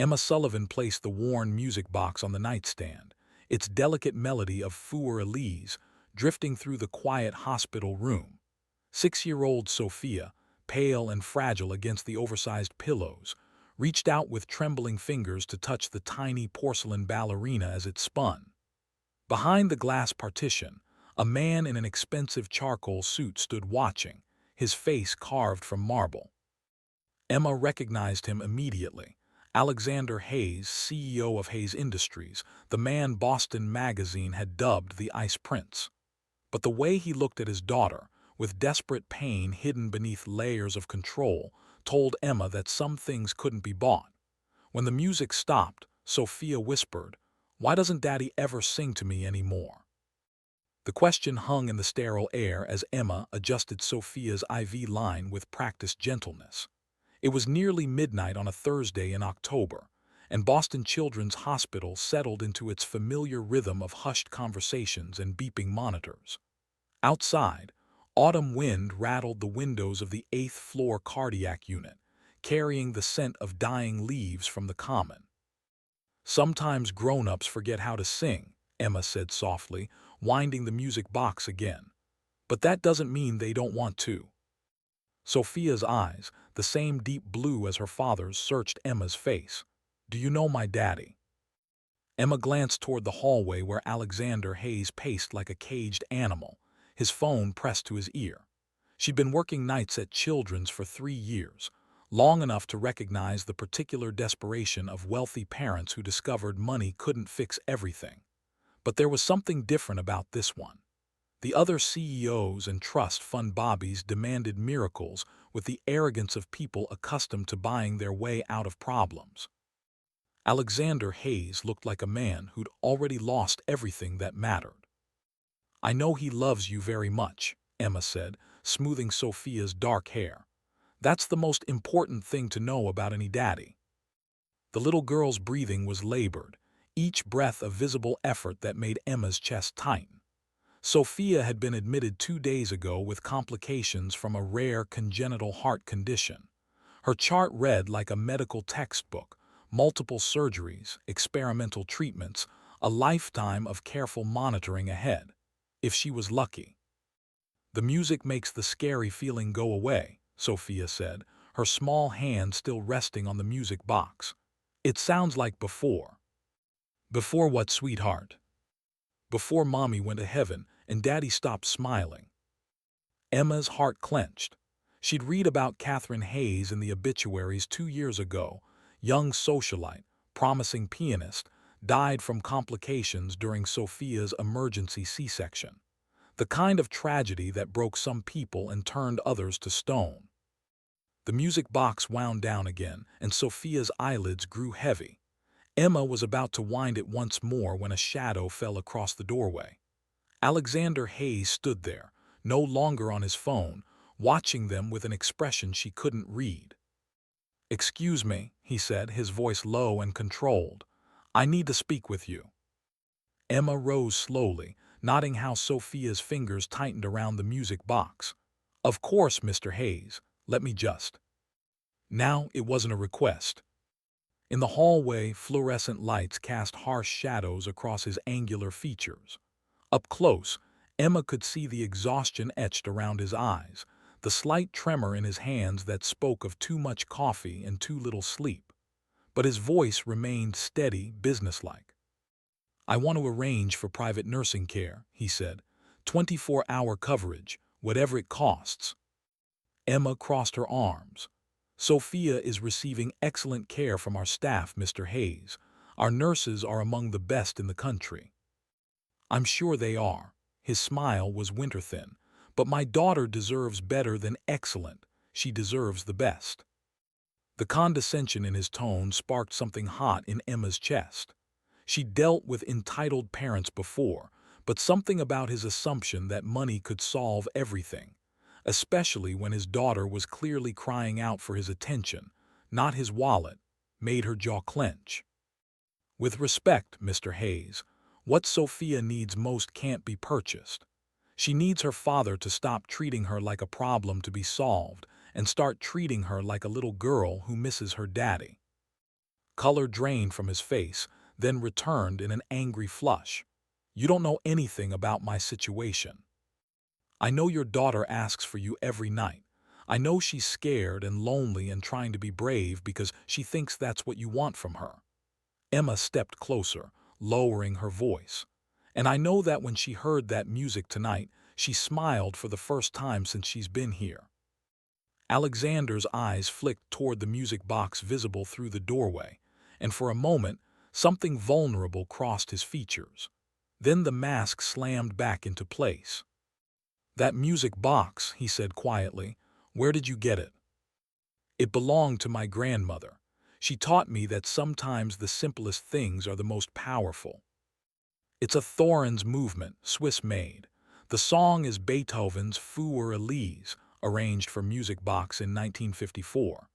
Emma Sullivan placed the worn music box on the nightstand, its delicate melody of Für Elise drifting through the quiet hospital room. 6-year-old Sophia, pale and fragile against the oversized pillows, reached out with trembling fingers to touch the tiny porcelain ballerina as it spun. Behind the glass partition, a man in an expensive charcoal suit stood watching, his face carved from marble. Emma recognized him immediately. Alexander Hayes, CEO of Hayes Industries, the man Boston Magazine had dubbed the Ice Prince. But the way he looked at his daughter, with desperate pain hidden beneath layers of control, told Emma that some things couldn't be bought. When the music stopped, Sophia whispered, "Why doesn't Daddy ever sing to me anymore?" The question hung in the sterile air as Emma adjusted Sophia's IV line with practiced gentleness. It was nearly midnight on a Thursday in October, and Boston Children's Hospital settled into its familiar rhythm of hushed conversations and beeping monitors. Outside, autumn wind rattled the windows of the 8th-floor cardiac unit, carrying the scent of dying leaves from the common. "Sometimes grown-ups forget how to sing," Emma said softly, winding the music box again. "But that doesn't mean they don't want to." Sophia's eyes, the same deep blue as her father's, searched Emma's face. "Do you know my daddy?" Emma glanced toward the hallway where Alexander Hayes paced like a caged animal, his phone pressed to his ear. She'd been working nights at Children's for 3 years, long enough to recognize the particular desperation of wealthy parents who discovered money couldn't fix everything. But there was something different about this one. The other CEOs and trust fund bobbies demanded miracles with the arrogance of people accustomed to buying their way out of problems. Alexander Hayes looked like a man who'd already lost everything that mattered. "I know he loves you very much," Emma said, smoothing Sophia's dark hair. "That's the most important thing to know about any daddy." The little girl's breathing was labored, each breath a visible effort that made Emma's chest tighten. Sophia had been admitted 2 days ago with complications from a rare congenital heart condition. Her chart read like a medical textbook: multiple surgeries, experimental treatments, a lifetime of careful monitoring ahead, if she was lucky. "The music makes the scary feeling go away," Sophia said, her small hand still resting on the music box. "It sounds like before." "Before what, sweetheart?" "Before Mommy went to heaven and Daddy stopped smiling." Emma's heart clenched. She'd read about Catherine Hayes in the obituaries 2 years ago, young socialite, promising pianist, died from complications during Sophia's emergency C-section. The kind of tragedy that broke some people and turned others to stone. The music box wound down again, and Sophia's eyelids grew heavy. Emma was about to wind it once more when a shadow fell across the doorway. Alexander Hayes stood there, no longer on his phone, watching them with an expression she couldn't read. "Excuse me," he said, his voice low and controlled. "I need to speak with you." Emma rose slowly, noting how Sophia's fingers tightened around the music box. "Of course, Mr. Hayes, let me just—" Now it wasn't a request. In the hallway, fluorescent lights cast harsh shadows across his angular features. Up close, Emma could see the exhaustion etched around his eyes, the slight tremor in his hands that spoke of too much coffee and too little sleep. But his voice remained steady, businesslike. "I want to arrange for private nursing care," he said. 24-hour coverage, whatever it costs." Emma crossed her arms. "Sophia is receiving excellent care from our staff, Mr. Hayes. Our nurses are among the best in the country." "I'm sure they are." His smile was winter-thin. "But my daughter deserves better than excellent. She deserves the best." The condescension in his tone sparked something hot in Emma's chest. She'd dealt with entitled parents before, but something about his assumption that money could solve everything, especially when his daughter was clearly crying out for his attention, not his wallet, made her jaw clench. "With respect, Mr. Hayes, what Sophia needs most can't be purchased. She needs her father to stop treating her like a problem to be solved and start treating her like a little girl who misses her daddy." Color drained from his face, then returned in an angry flush. "You don't know anything about my situation. I know your daughter asks for you every night. I know she's scared and lonely and trying to be brave because she thinks that's what you want from her." Emma stepped closer, lowering her voice. "And I know that when she heard that music tonight, she smiled for the first time since she's been here." Alexander's eyes flicked toward the music box visible through the doorway, and for a moment, something vulnerable crossed his features. Then the mask slammed back into place. "That music box," he said quietly, "where did you get it?" "It belonged to my grandmother. She taught me that sometimes the simplest things are the most powerful." "It's a Thorens movement, Swiss-made. The song is Beethoven's Für Elise, arranged for music box in 1954.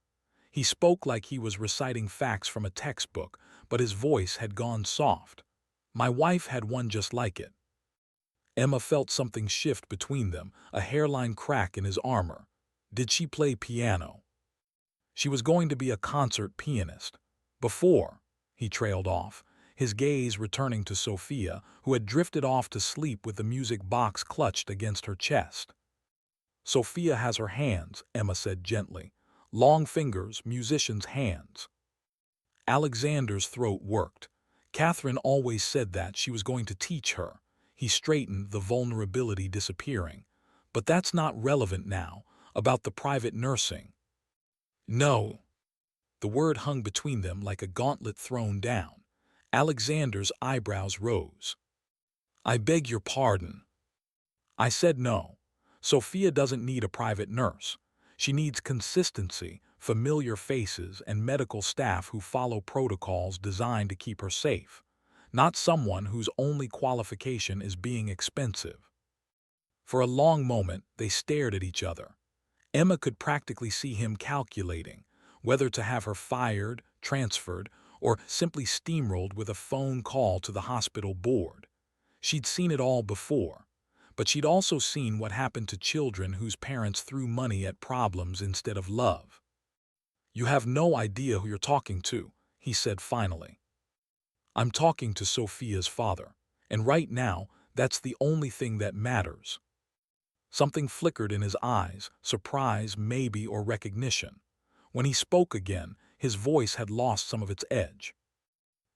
He spoke like he was reciting facts from a textbook, but his voice had gone soft. "My wife had one just like it." Emma felt something shift between them, a hairline crack in his armor. "Did she play piano?" "She was going to be a concert pianist. Before," he trailed off, his gaze returning to Sophia, who had drifted off to sleep with the music box clutched against her chest. "Sophia has her hands," Emma said gently. "Long fingers, musician's hands." Alexander's throat worked. Catherine always said that she was going to teach her. He straightened, the vulnerability disappearing. "But that's not relevant now, about the private nursing." "No." The word hung between them like a gauntlet thrown down. Alexander's eyebrows rose. "I beg your pardon." "I said no. Sophia doesn't need a private nurse. She needs consistency, familiar faces, and medical staff who follow protocols designed to keep her safe. Not someone whose only qualification is being expensive." For a long moment, they stared at each other. Emma could practically see him calculating whether to have her fired, transferred, or simply steamrolled with a phone call to the hospital board. She'd seen it all before, but she'd also seen what happened to children whose parents threw money at problems instead of love. "You have no idea who you're talking to," he said finally. "I'm talking to Sophia's father, and right now, that's the only thing that matters." Something flickered in his eyes, surprise, maybe, or recognition. When he spoke again, his voice had lost some of its edge.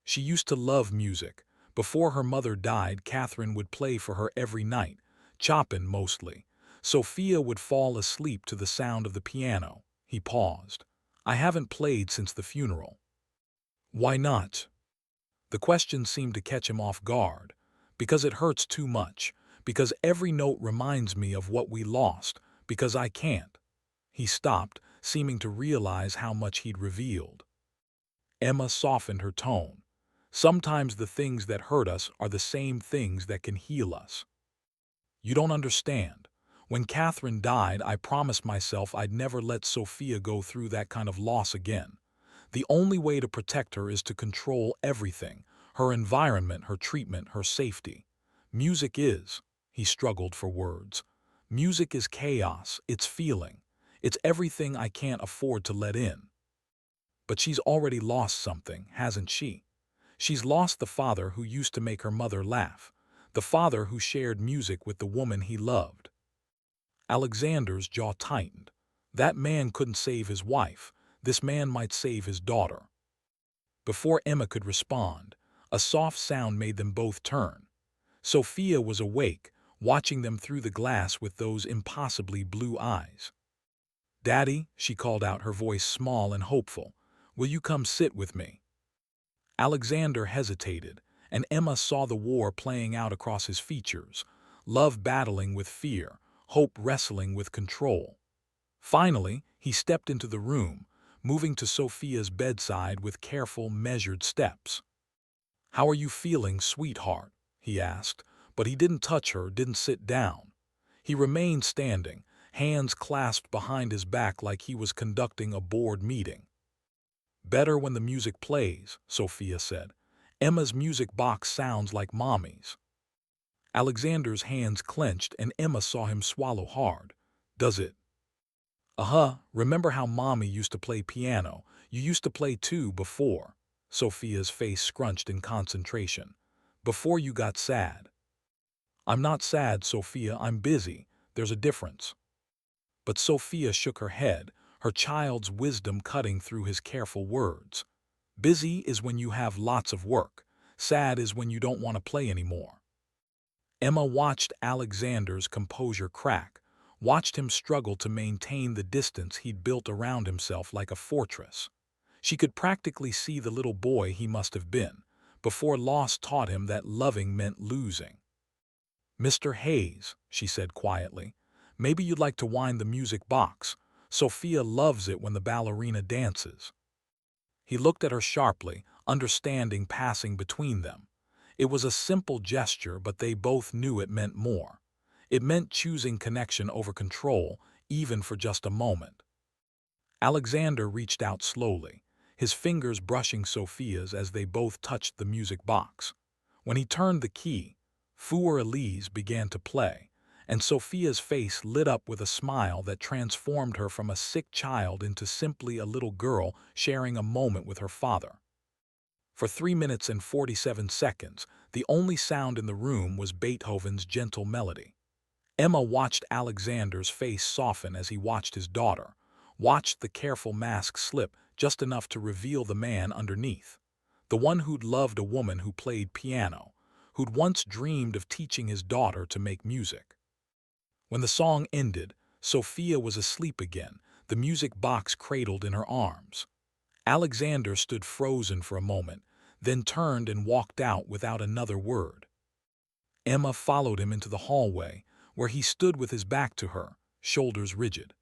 "She used to love music. Before her mother died, Catherine would play for her every night, Chopin mostly. Sophia would fall asleep to the sound of the piano." He paused. "I haven't played since the funeral." "Why not?" The question seemed to catch him off guard. "Because it hurts too much. Because every note reminds me of what we lost. Because I can't." He stopped, seeming to realize how much he'd revealed. Emma softened her tone. "Sometimes the things that hurt us are the same things that can heal us. You don't understand. When Catherine died, I promised myself I'd never let Sophia go through that kind of loss again. The only way to protect her is to control everything, her environment, her treatment, her safety. Music is," he struggled for words, "music is chaos, it's feeling. It's everything I can't afford to let in." "But she's already lost something, hasn't she? She's lost the father who used to make her mother laugh, the father who shared music with the woman he loved." Alexander's jaw tightened. That man couldn't save his wife. This man might save his daughter. Before Emma could respond, a soft sound made them both turn. Sophia was awake, watching them through the glass with those impossibly blue eyes. "Daddy," she called out, her voice small and hopeful, "will you come sit with me?" Alexander hesitated, and Emma saw the war playing out across his features, love battling with fear, hope wrestling with control. Finally, he stepped into the room, moving to Sophia's bedside with careful, measured steps. "How are you feeling, sweetheart?" he asked, but he didn't touch her, didn't sit down. He remained standing, hands clasped behind his back like he was conducting a board meeting. "Better when the music plays," Sophia said. "Emma's music box sounds like Mommy's." Alexander's hands clenched and Emma saw him swallow hard. "Does it?" "Uh-huh, remember how Mommy used to play piano? You used to play too before." Sophia's face scrunched in concentration. Before you got sad. I'm not sad, Sophia, I'm busy. There's a difference. But Sophia shook her head, her child's wisdom cutting through his careful words. Busy is when you have lots of work. Sad is when you don't want to play anymore. Emma watched Alexander's composure crack, watched him struggle to maintain the distance he'd built around himself like a fortress. She could practically see the little boy he must have been, before loss taught him that loving meant losing. Mr. Hayes, she said quietly, maybe you'd like to wind the music box. Sophia loves it when the ballerina dances. He looked at her sharply, understanding passing between them. It was a simple gesture, but they both knew it meant more. It meant choosing connection over control, even for just a moment. Alexander reached out slowly, his fingers brushing Sophia's as they both touched the music box. When he turned the key, Für Elise began to play, and Sophia's face lit up with a smile that transformed her from a sick child into simply a little girl sharing a moment with her father. For 3 minutes and 47 seconds, the only sound in the room was Beethoven's gentle melody. Emma watched Alexander's face soften as he watched his daughter, watched the careful mask slip just enough to reveal the man underneath. The one who'd loved a woman who played piano, who'd once dreamed of teaching his daughter to make music. When the song ended, Sophia was asleep again, the music box cradled in her arms. Alexander stood frozen for a moment, then turned and walked out without another word. Emma followed him into the hallway, where he stood with his back to her, shoulders rigid.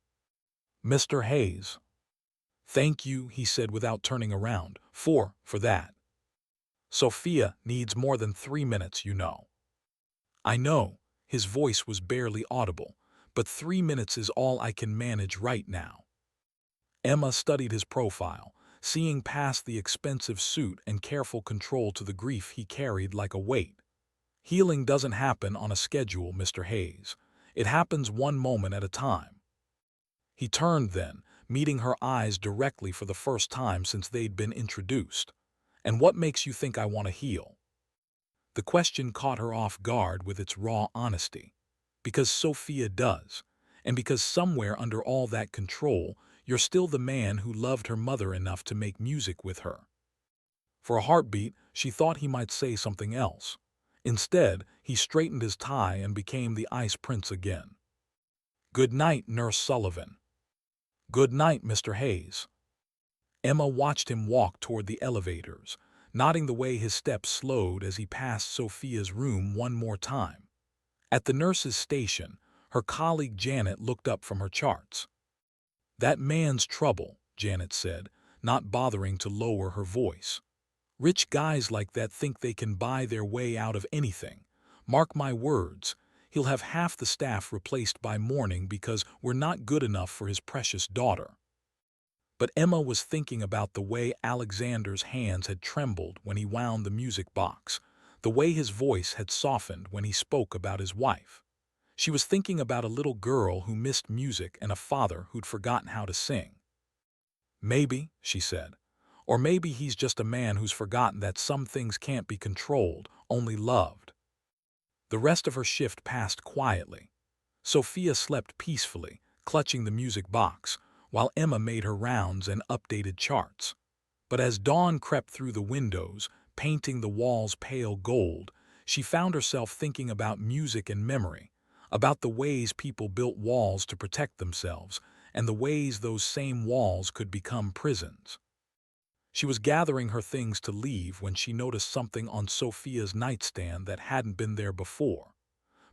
Mr. Hayes. Thank you, he said without turning around, for that. Sophia needs more than 3 minutes, you know. I know, his voice was barely audible, but 3 minutes is all I can manage right now. Emma studied his profile, seeing past the expensive suit and careful control to the grief he carried like a weight. Healing doesn't happen on a schedule, Mr. Hayes. It happens one moment at a time. He turned then, meeting her eyes directly for the first time since they'd been introduced. And what makes you think I want to heal? The question caught her off guard with its raw honesty. Because Sophia does, and because somewhere under all that control, you're still the man who loved her mother enough to make music with her. For a heartbeat, she thought he might say something else. Instead, he straightened his tie and became the Ice Prince again. Good night, Nurse Sullivan. Good night, Mr. Hayes. Emma watched him walk toward the elevators, nodding the way his steps slowed as he passed Sophia's room one more time. At the nurse's station, her colleague Janet looked up from her charts. That man's trouble, Janet said, not bothering to lower her voice. Rich guys like that think they can buy their way out of anything. Mark my words, he'll have half the staff replaced by morning because we're not good enough for his precious daughter. But Emma was thinking about the way Alexander's hands had trembled when he wound the music box, the way his voice had softened when he spoke about his wife. She was thinking about a little girl who missed music and a father who'd forgotten how to sing. Maybe, she said, or maybe he's just a man who's forgotten that some things can't be controlled, only loved. The rest of her shift passed quietly. Sophia slept peacefully, clutching the music box, while Emma made her rounds and updated charts. But as dawn crept through the windows, painting the walls pale gold, she found herself thinking about music and memory, about the ways people built walls to protect themselves, and the ways those same walls could become prisons. She was gathering her things to leave when she noticed something on Sophia's nightstand that hadn't been there before.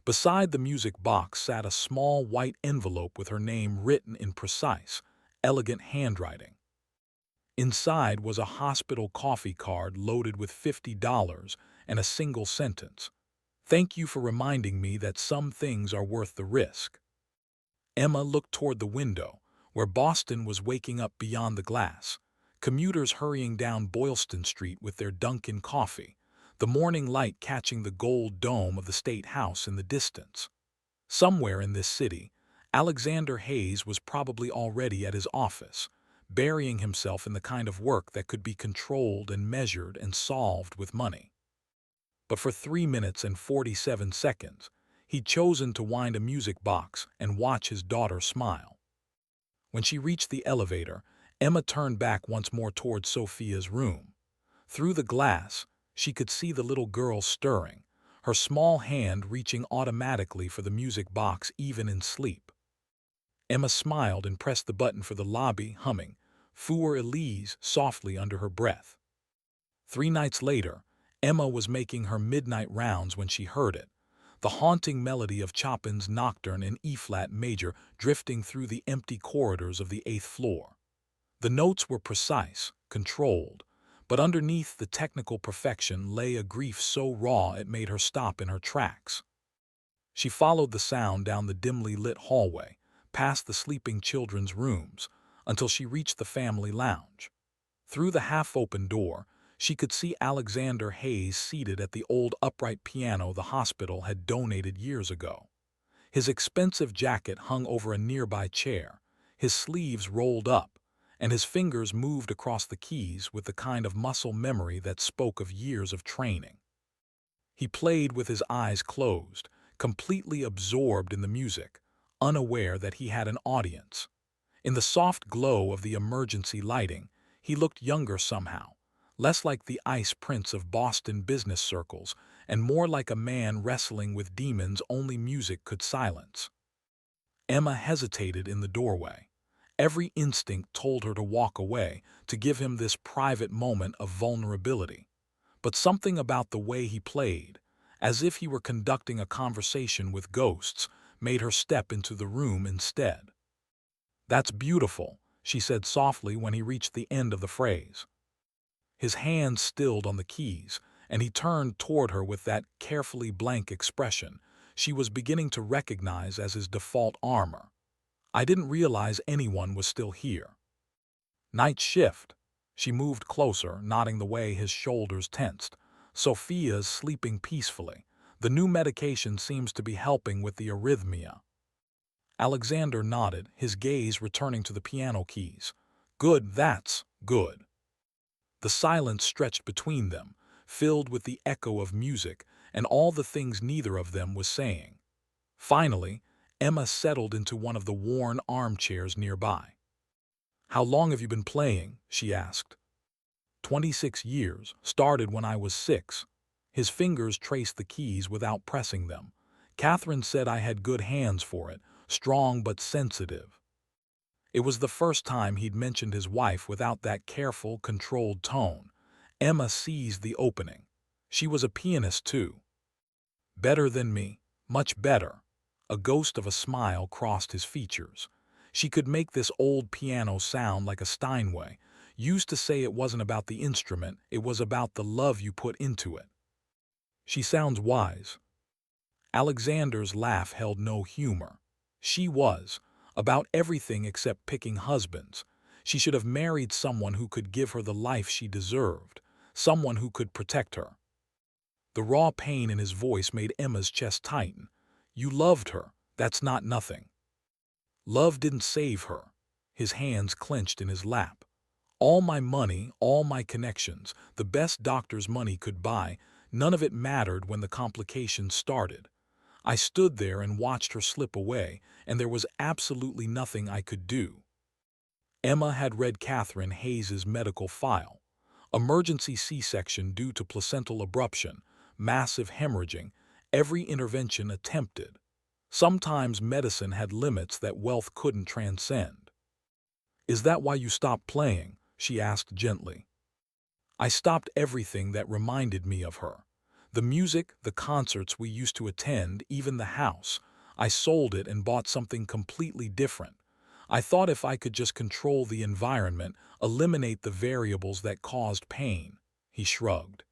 Beside the music box sat a small white envelope with her name written in precise, elegant handwriting. Inside was a hospital coffee card loaded with $50 and a single sentence. Thank you for reminding me that some things are worth the risk. Emma looked toward the window, where Boston was waking up beyond the glass, commuters hurrying down Boylston Street with their Dunkin' coffee, the morning light catching the gold dome of the State House in the distance. Somewhere in this city, Alexander Hayes was probably already at his office, burying himself in the kind of work that could be controlled and measured and solved with money. But for 3 minutes and 47 seconds, he'd chosen to wind a music box and watch his daughter smile. When she reached the elevator, Emma turned back once more towards Sophia's room. Through the glass, she could see the little girl stirring, her small hand reaching automatically for the music box even in sleep. Emma smiled and pressed the button for the lobby, humming Für Elise softly under her breath. 3 nights later, Emma was making her midnight rounds when she heard it, the haunting melody of Chopin's Nocturne in E-flat major drifting through the empty corridors of the 8th floor. The notes were precise, controlled, but underneath the technical perfection lay a grief so raw it made her stop in her tracks. She followed the sound down the dimly lit hallway, past the sleeping children's rooms, until she reached the family lounge. Through the half-open door, she could see Alexander Hayes seated at the old upright piano the hospital had donated years ago. His expensive jacket hung over a nearby chair, his sleeves rolled up, and his fingers moved across the keys with the kind of muscle memory that spoke of years of training. He played with his eyes closed, completely absorbed in the music, unaware that he had an audience. In the soft glow of the emergency lighting, he looked younger somehow, less like the ice prince of Boston business circles and more like a man wrestling with demons only music could silence. Emma hesitated in the doorway. Every instinct told her to walk away, to give him this private moment of vulnerability. But something about the way he played, as if he were conducting a conversation with ghosts, made her step into the room instead. "That's beautiful," she said softly when he reached the end of the phrase. His hands stilled on the keys, and he turned toward her with that carefully blank expression she was beginning to recognize as his default armor. "I didn't realize anyone was still here." "Night shift." She moved closer, nodding the way his shoulders tensed. "Sophia's sleeping peacefully. The new medication seems to be helping with the arrhythmia." Alexander nodded, his gaze returning to the piano keys. "Good, that's good." The silence stretched between them, filled with the echo of music and all the things neither of them was saying. Finally, Emma settled into one of the worn armchairs nearby. "How long have you been playing?" she asked. 26 years, started when I was 6. His fingers traced the keys without pressing them. "Catherine said I had good hands for it, strong but sensitive." It was the first time he'd mentioned his wife without that careful, controlled tone. Emma seized the opening. She was a pianist too. "Better than me, much better." A ghost of a smile crossed his features. She could make this old piano sound like a Steinway. Used to say it wasn't about the instrument, it was about the love you put into it. "She sounds wise." Alexander's laugh held no humor. She was. About everything except picking husbands. She should have married someone who could give her the life she deserved, someone who could protect her. The raw pain in his voice made Emma's chest tighten. "You loved her, that's not nothing." "Love didn't save her." His hands clenched in his lap. "All my money, all my connections, the best doctor's money could buy, none of it mattered when the complications started. I stood there and watched her slip away, and there was absolutely nothing I could do." Emma had read Catherine Hayes's medical file. Emergency C-section due to placental abruption, massive hemorrhaging, every intervention attempted. Sometimes medicine had limits that wealth couldn't transcend. "Is that why you stopped playing?" she asked gently. "I stopped everything that reminded me of her. The music, the concerts we used to attend, even the house. I sold it and bought something completely different. I thought if I could just control the environment, eliminate the variables that caused pain." He shrugged.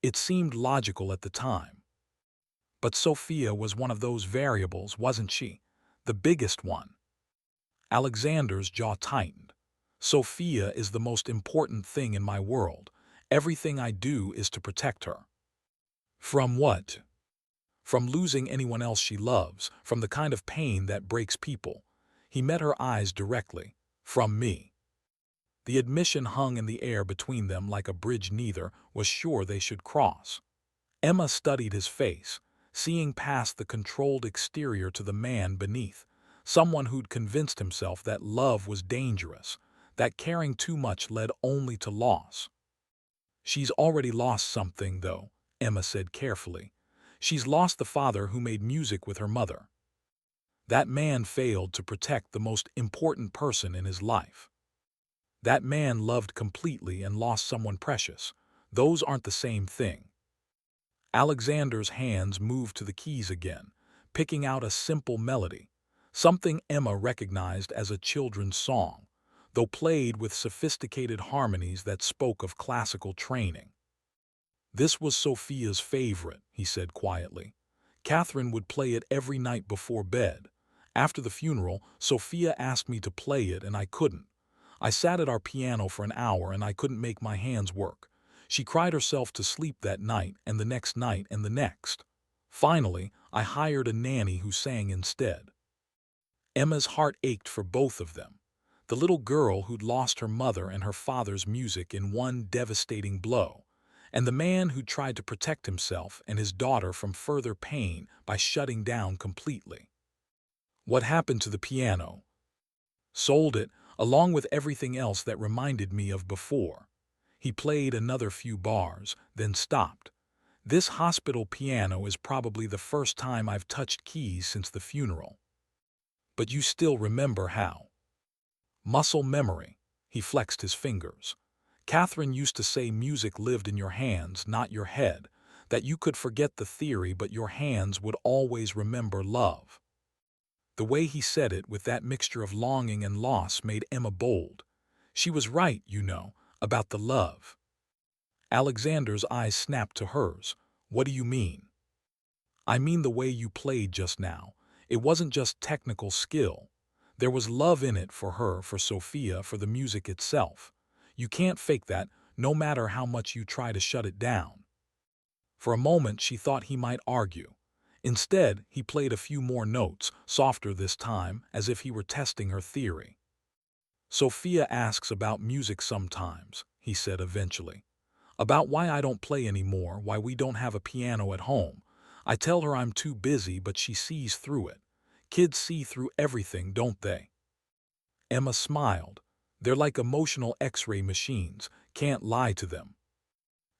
"It seemed logical at the time." "But Sophia was one of those variables, wasn't she? The biggest one." Alexander's jaw tightened. "Sophia is the most important thing in my world. Everything I do is to protect her." "From what?" "From losing anyone else she loves, from the kind of pain that breaks people." He met her eyes directly. "From me." The admission hung in the air between them like a bridge neither was sure they should cross. Emma studied his face, seeing past the controlled exterior to the man beneath, someone who'd convinced himself that love was dangerous, that caring too much led only to loss. She's already lost something, though, Emma said carefully. She's lost the father who made music with her mother. That man failed to protect the most important person in his life. That man loved completely and lost someone precious. Those aren't the same thing. Alexander's hands moved to the keys again, picking out a simple melody, something Emma recognized as a children's song, though played with sophisticated harmonies that spoke of classical training. This was Sophia's favorite, he said quietly. Catherine would play it every night before bed. After the funeral, Sophia asked me to play it and I couldn't. I sat at our piano for an hour and I couldn't make my hands work. She cried herself to sleep that night and the next night and the next. Finally, I hired a nanny who sang instead. Emma's heart ached for both of them. The little girl who'd lost her mother and her father's music in one devastating blow, and the man who tried to protect himself and his daughter from further pain by shutting down completely. What happened to the piano? Sold it, along with everything else that reminded me of before. He played another few bars, then stopped. This hospital piano is probably the first time I've touched keys since the funeral. But you still remember how. Muscle memory. He flexed his fingers. Catherine used to say music lived in your hands, not your head, that you could forget the theory but your hands would always remember love. The way he said it with that mixture of longing and loss made Emma bold. She was right, you know, about the love. Alexander's eyes snapped to hers. What do you mean? I mean the way you played just now. It wasn't just technical skill. There was love in it for her, for Sophia, for the music itself. You can't fake that, no matter how much you try to shut it down. For a moment she thought he might argue. Instead, he played a few more notes, softer this time, as if he were testing her theory. Sophia asks about music sometimes, he said eventually. About why I don't play anymore, why we don't have a piano at home. I tell her I'm too busy, but she sees through it. Kids see through everything, don't they? Emma smiled. They're like emotional X-ray machines, can't lie to them.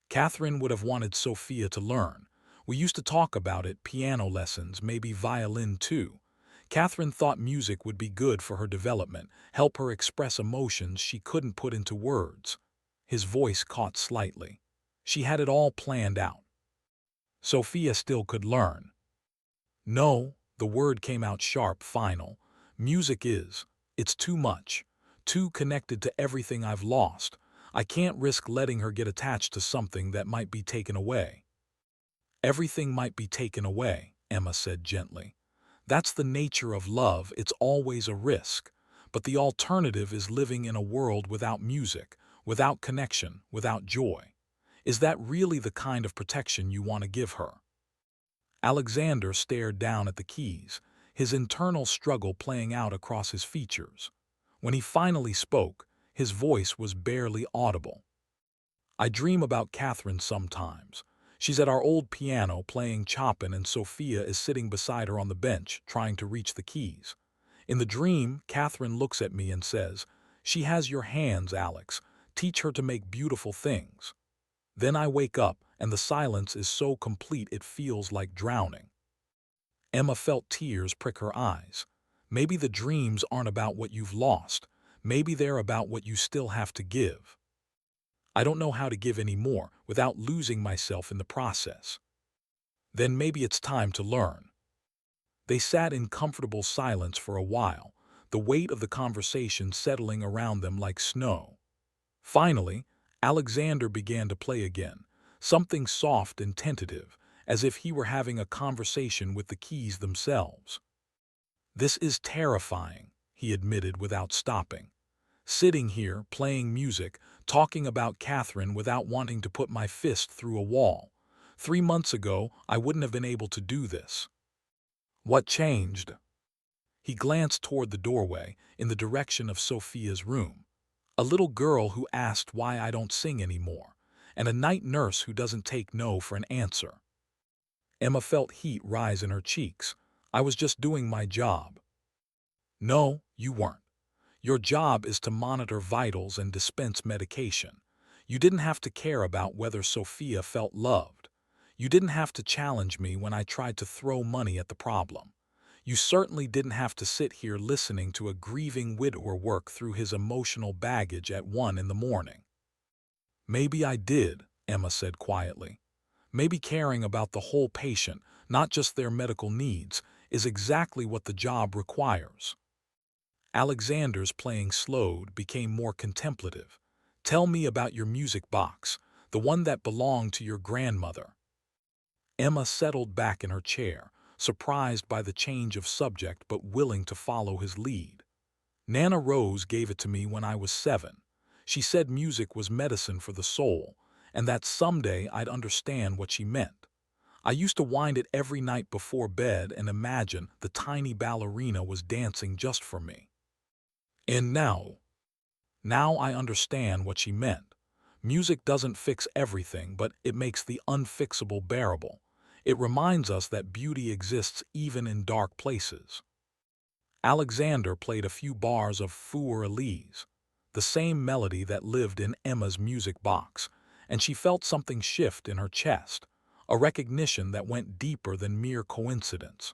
Catherine would have wanted Sophia to learn. We used to talk about it, piano lessons, maybe violin too. Catherine thought music would be good for her development, help her express emotions she couldn't put into words. His voice caught slightly. She had it all planned out. Sophia still could learn. No, the word came out sharp, final. Music is. It's too much. Too connected to everything I've lost. I can't risk letting her get attached to something that might be taken away. Everything might be taken away, Emma said gently. That's the nature of love, it's always a risk. But the alternative is living in a world without music, without connection, without joy. Is that really the kind of protection you want to give her? Alexander stared down at the keys, his internal struggle playing out across his features. When he finally spoke, his voice was barely audible. I dream about Catherine sometimes. She's at our old piano playing Chopin and Sophia is sitting beside her on the bench trying to reach the keys. In the dream, Catherine looks at me and says, "She has your hands, Alex. Teach her to make beautiful things." Then I wake up and the silence is so complete it feels like drowning. Emma felt tears prick her eyes. Maybe the dreams aren't about what you've lost. Maybe they're about what you still have to give. I don't know how to give any more without losing myself in the process. Then maybe it's time to learn. They sat in comfortable silence for a while, the weight of the conversation settling around them like snow. Finally, Alexander began to play again, something soft and tentative, as if he were having a conversation with the keys themselves. "This is terrifying," he admitted without stopping. "Sitting here, playing music, talking about Catherine without wanting to put my fist through a wall. 3 months ago, I wouldn't have been able to do this." What changed? He glanced toward the doorway, in the direction of Sophia's room. a little girl who asked why I don't sing anymore, and a night nurse who doesn't take no for an answer. Emma felt heat rise in her cheeks. I was just doing my job. No, you weren't. Your job is to monitor vitals and dispense medication. You didn't have to care about whether Sophia felt loved. You didn't have to challenge me when I tried to throw money at the problem. You certainly didn't have to sit here listening to a grieving widower work through his emotional baggage at 1 in the morning. Maybe I did, Emma said quietly. Maybe caring about the whole patient, not just their medical needs, is exactly what the job requires. Alexander's playing slowed, became more contemplative. Tell me about your music box, the one that belonged to your grandmother. Emma settled back in her chair, surprised by the change of subject but willing to follow his lead. Nana Rose gave it to me when I was 7. She said music was medicine for the soul, and that someday I'd understand what she meant. I used to wind it every night before bed and imagine the tiny ballerina was dancing just for me. And now I understand what she meant. Music doesn't fix everything, but it makes the unfixable bearable. It reminds us that beauty exists even in dark places. Alexander played a few bars of Für Elise, the same melody that lived in Emma's music box, and she felt something shift in her chest, a recognition that went deeper than mere coincidence.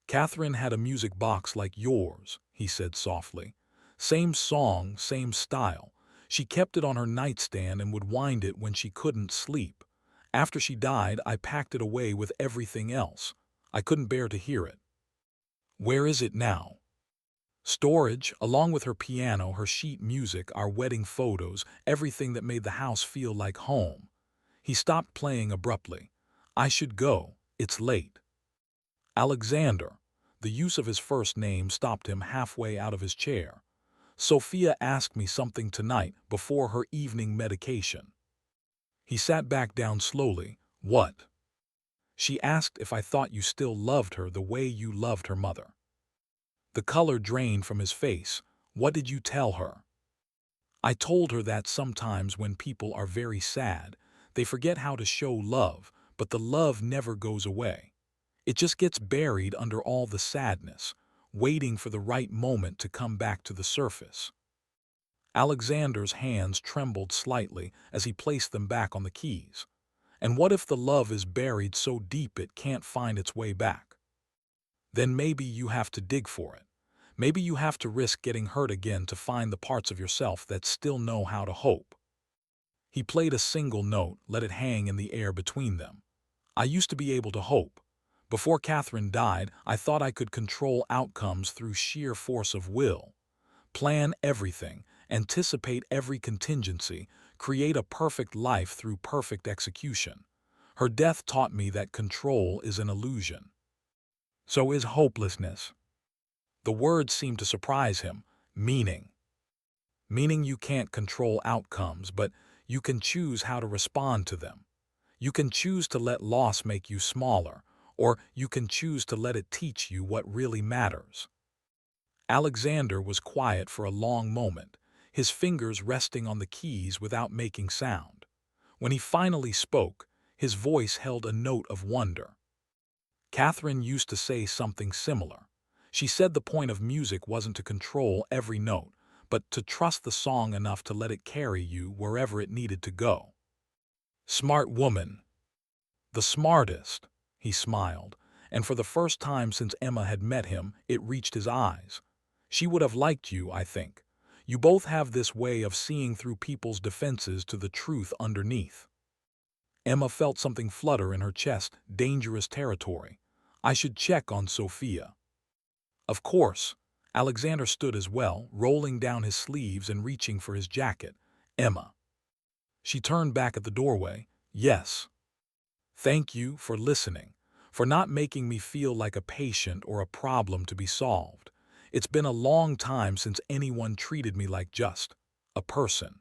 Catherine had a music box like yours, he said softly. Same song, same style. She kept it on her nightstand and would wind it when she couldn't sleep. After she died, I packed it away with everything else. I couldn't bear to hear it. Where is it now? Storage, along with her piano, her sheet music, our wedding photos, everything that made the house feel like home. He stopped playing abruptly. I should go. It's late. Alexander, the use of his first name stopped him halfway out of his chair. Sophia asked me something tonight before her evening medication. He sat back down slowly. What? She asked if I thought you still loved her the way you loved her mother. The color drained from his face. What did you tell her? I told her that sometimes when people are very sad, they forget how to show love, but the love never goes away. It just gets buried under all the sadness, waiting for the right moment to come back to the surface. Alexander's hands trembled slightly as he placed them back on the keys. And what if the love is buried so deep it can't find its way back? Then maybe you have to dig for it. Maybe you have to risk getting hurt again to find the parts of yourself that still know how to hope. He played a single note, let it hang in the air between them. I used to be able to hope. Before Catherine died, I thought I could control outcomes through sheer force of will. Plan everything, anticipate every contingency, create a perfect life through perfect execution. Her death taught me that control is an illusion. So is hopelessness. The word seemed to surprise him. Meaning. Meaning you can't control outcomes, but you can choose how to respond to them. You can choose to let loss make you smaller, or you can choose to let it teach you what really matters. Alexander was quiet for a long moment, his fingers resting on the keys without making sound. When he finally spoke, his voice held a note of wonder. Catherine used to say something similar. She said the point of music wasn't to control every note, but to trust the song enough to let it carry you wherever it needed to go. Smart woman. The smartest, he smiled, and for the first time since Emma had met him, it reached his eyes. She would have liked you, I think. You both have this way of seeing through people's defenses to the truth underneath. Emma felt something flutter in her chest, dangerous territory. I should check on Sophia. Of course. Alexander stood as well, rolling down his sleeves and reaching for his jacket. Emma. She turned back at the doorway. Yes. Thank you for listening, for not making me feel like a patient or a problem to be solved. It's been a long time since anyone treated me like just a person.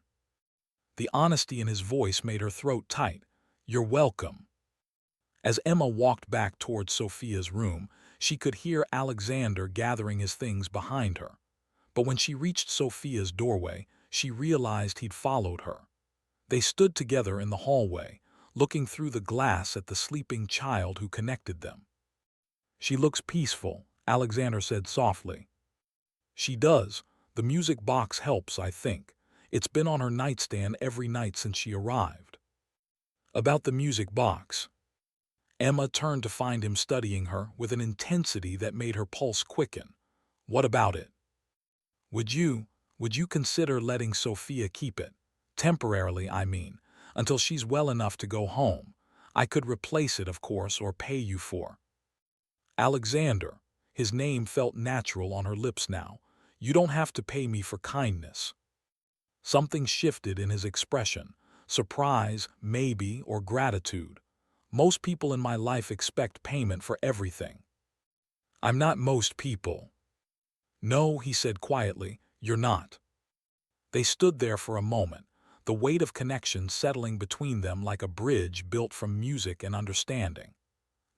The honesty in his voice made her throat tight. You're welcome. As Emma walked back towards Sophia's room, she could hear Alexander gathering his things behind her. But when she reached Sophia's doorway, she realized he'd followed her. They stood together in the hallway, looking through the glass at the sleeping child who connected them. "She looks peaceful," Alexander said softly. "She does. The music box helps, I think. It's been on her nightstand every night since she arrived." About the music box. Emma turned to find him studying her with an intensity that made her pulse quicken. "What about it? Would you, would you consider letting Sophia keep it? Temporarily, I mean, until she's well enough to go home. I could replace it, of course, or pay you for." "Alexander," his name felt natural on her lips now, "you don't have to pay me for kindness." Something shifted in his expression. Surprise, maybe, or gratitude. "Most people in my life expect payment for everything." "I'm not most people." "No," he said quietly, "you're not." They stood there for a moment, the weight of connection settling between them like a bridge built from music and understanding.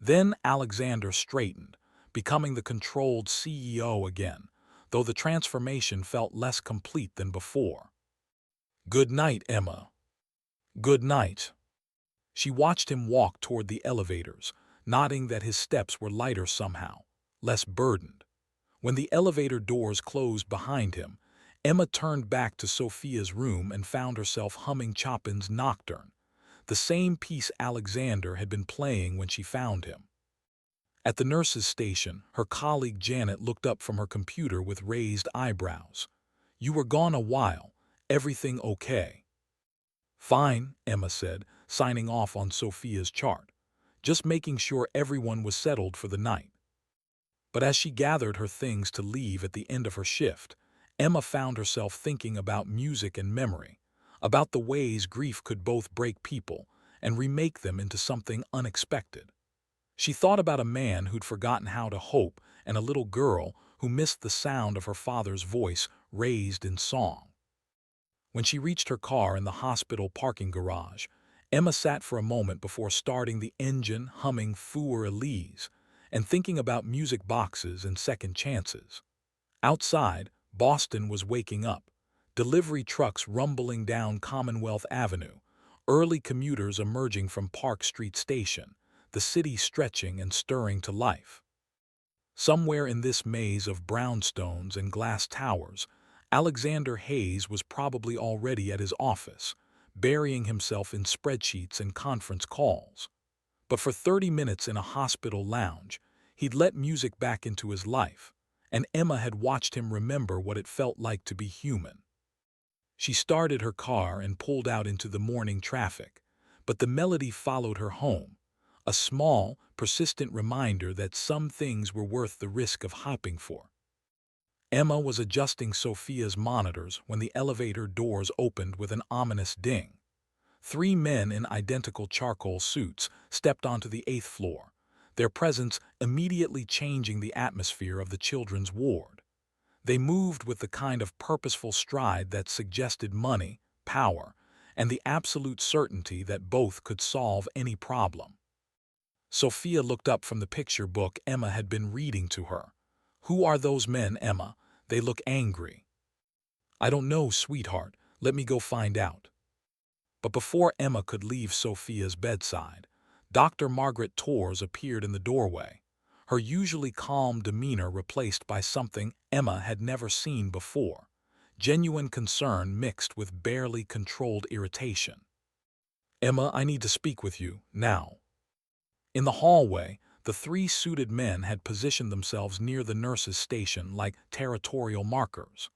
Then Alexander straightened, becoming the controlled CEO again, though the transformation felt less complete than before. "Good night, Emma." "Good night." She watched him walk toward the elevators, nodding that his steps were lighter somehow, less burdened. When the elevator doors closed behind him, Emma turned back to Sophia's room and found herself humming Chopin's Nocturne, the same piece Alexander had been playing when she found him. At the nurse's station, her colleague Janet looked up from her computer with raised eyebrows. "You were gone a while. Everything okay?" "Fine," Emma said, signing off on Sophia's chart. "Just making sure everyone was settled for the night." But as she gathered her things to leave at the end of her shift, Emma found herself thinking about music and memory, about the ways grief could both break people and remake them into something unexpected. She thought about a man who'd forgotten how to hope and a little girl who missed the sound of her father's voice raised in song. When she reached her car in the hospital parking garage, Emma sat for a moment before starting the engine, humming Für Elise, and thinking about music boxes and second chances. Outside, Boston was waking up, delivery trucks rumbling down Commonwealth Avenue, early commuters emerging from Park Street Station, the city stretching and stirring to life. Somewhere in this maze of brownstones and glass towers, Alexander Hayes was probably already at his office, burying himself in spreadsheets and conference calls. But for 30 minutes in a hospital lounge, he'd let music back into his life, and Emma had watched him remember what it felt like to be human. She started her car and pulled out into the morning traffic, but the melody followed her home, a small, persistent reminder that some things were worth the risk of hopping for. Emma was adjusting Sophia's monitors when the elevator doors opened with an ominous ding. 3 men in identical charcoal suits stepped onto the 8th floor, their presence immediately changing the atmosphere of the children's ward. They moved with the kind of purposeful stride that suggested money, power, and the absolute certainty that both could solve any problem. Sophia looked up from the picture book Emma had been reading to her. "Who are those men, Emma? They look angry." "I don't know, sweetheart. Let me go find out." But before Emma could leave Sophia's bedside, Dr. Margaret Torres appeared in the doorway, her usually calm demeanor replaced by something Emma had never seen before, genuine concern mixed with barely controlled irritation. "Emma, I need to speak with you, now." In the hallway, the 3 suited men had positioned themselves near the nurse's station like territorial markers.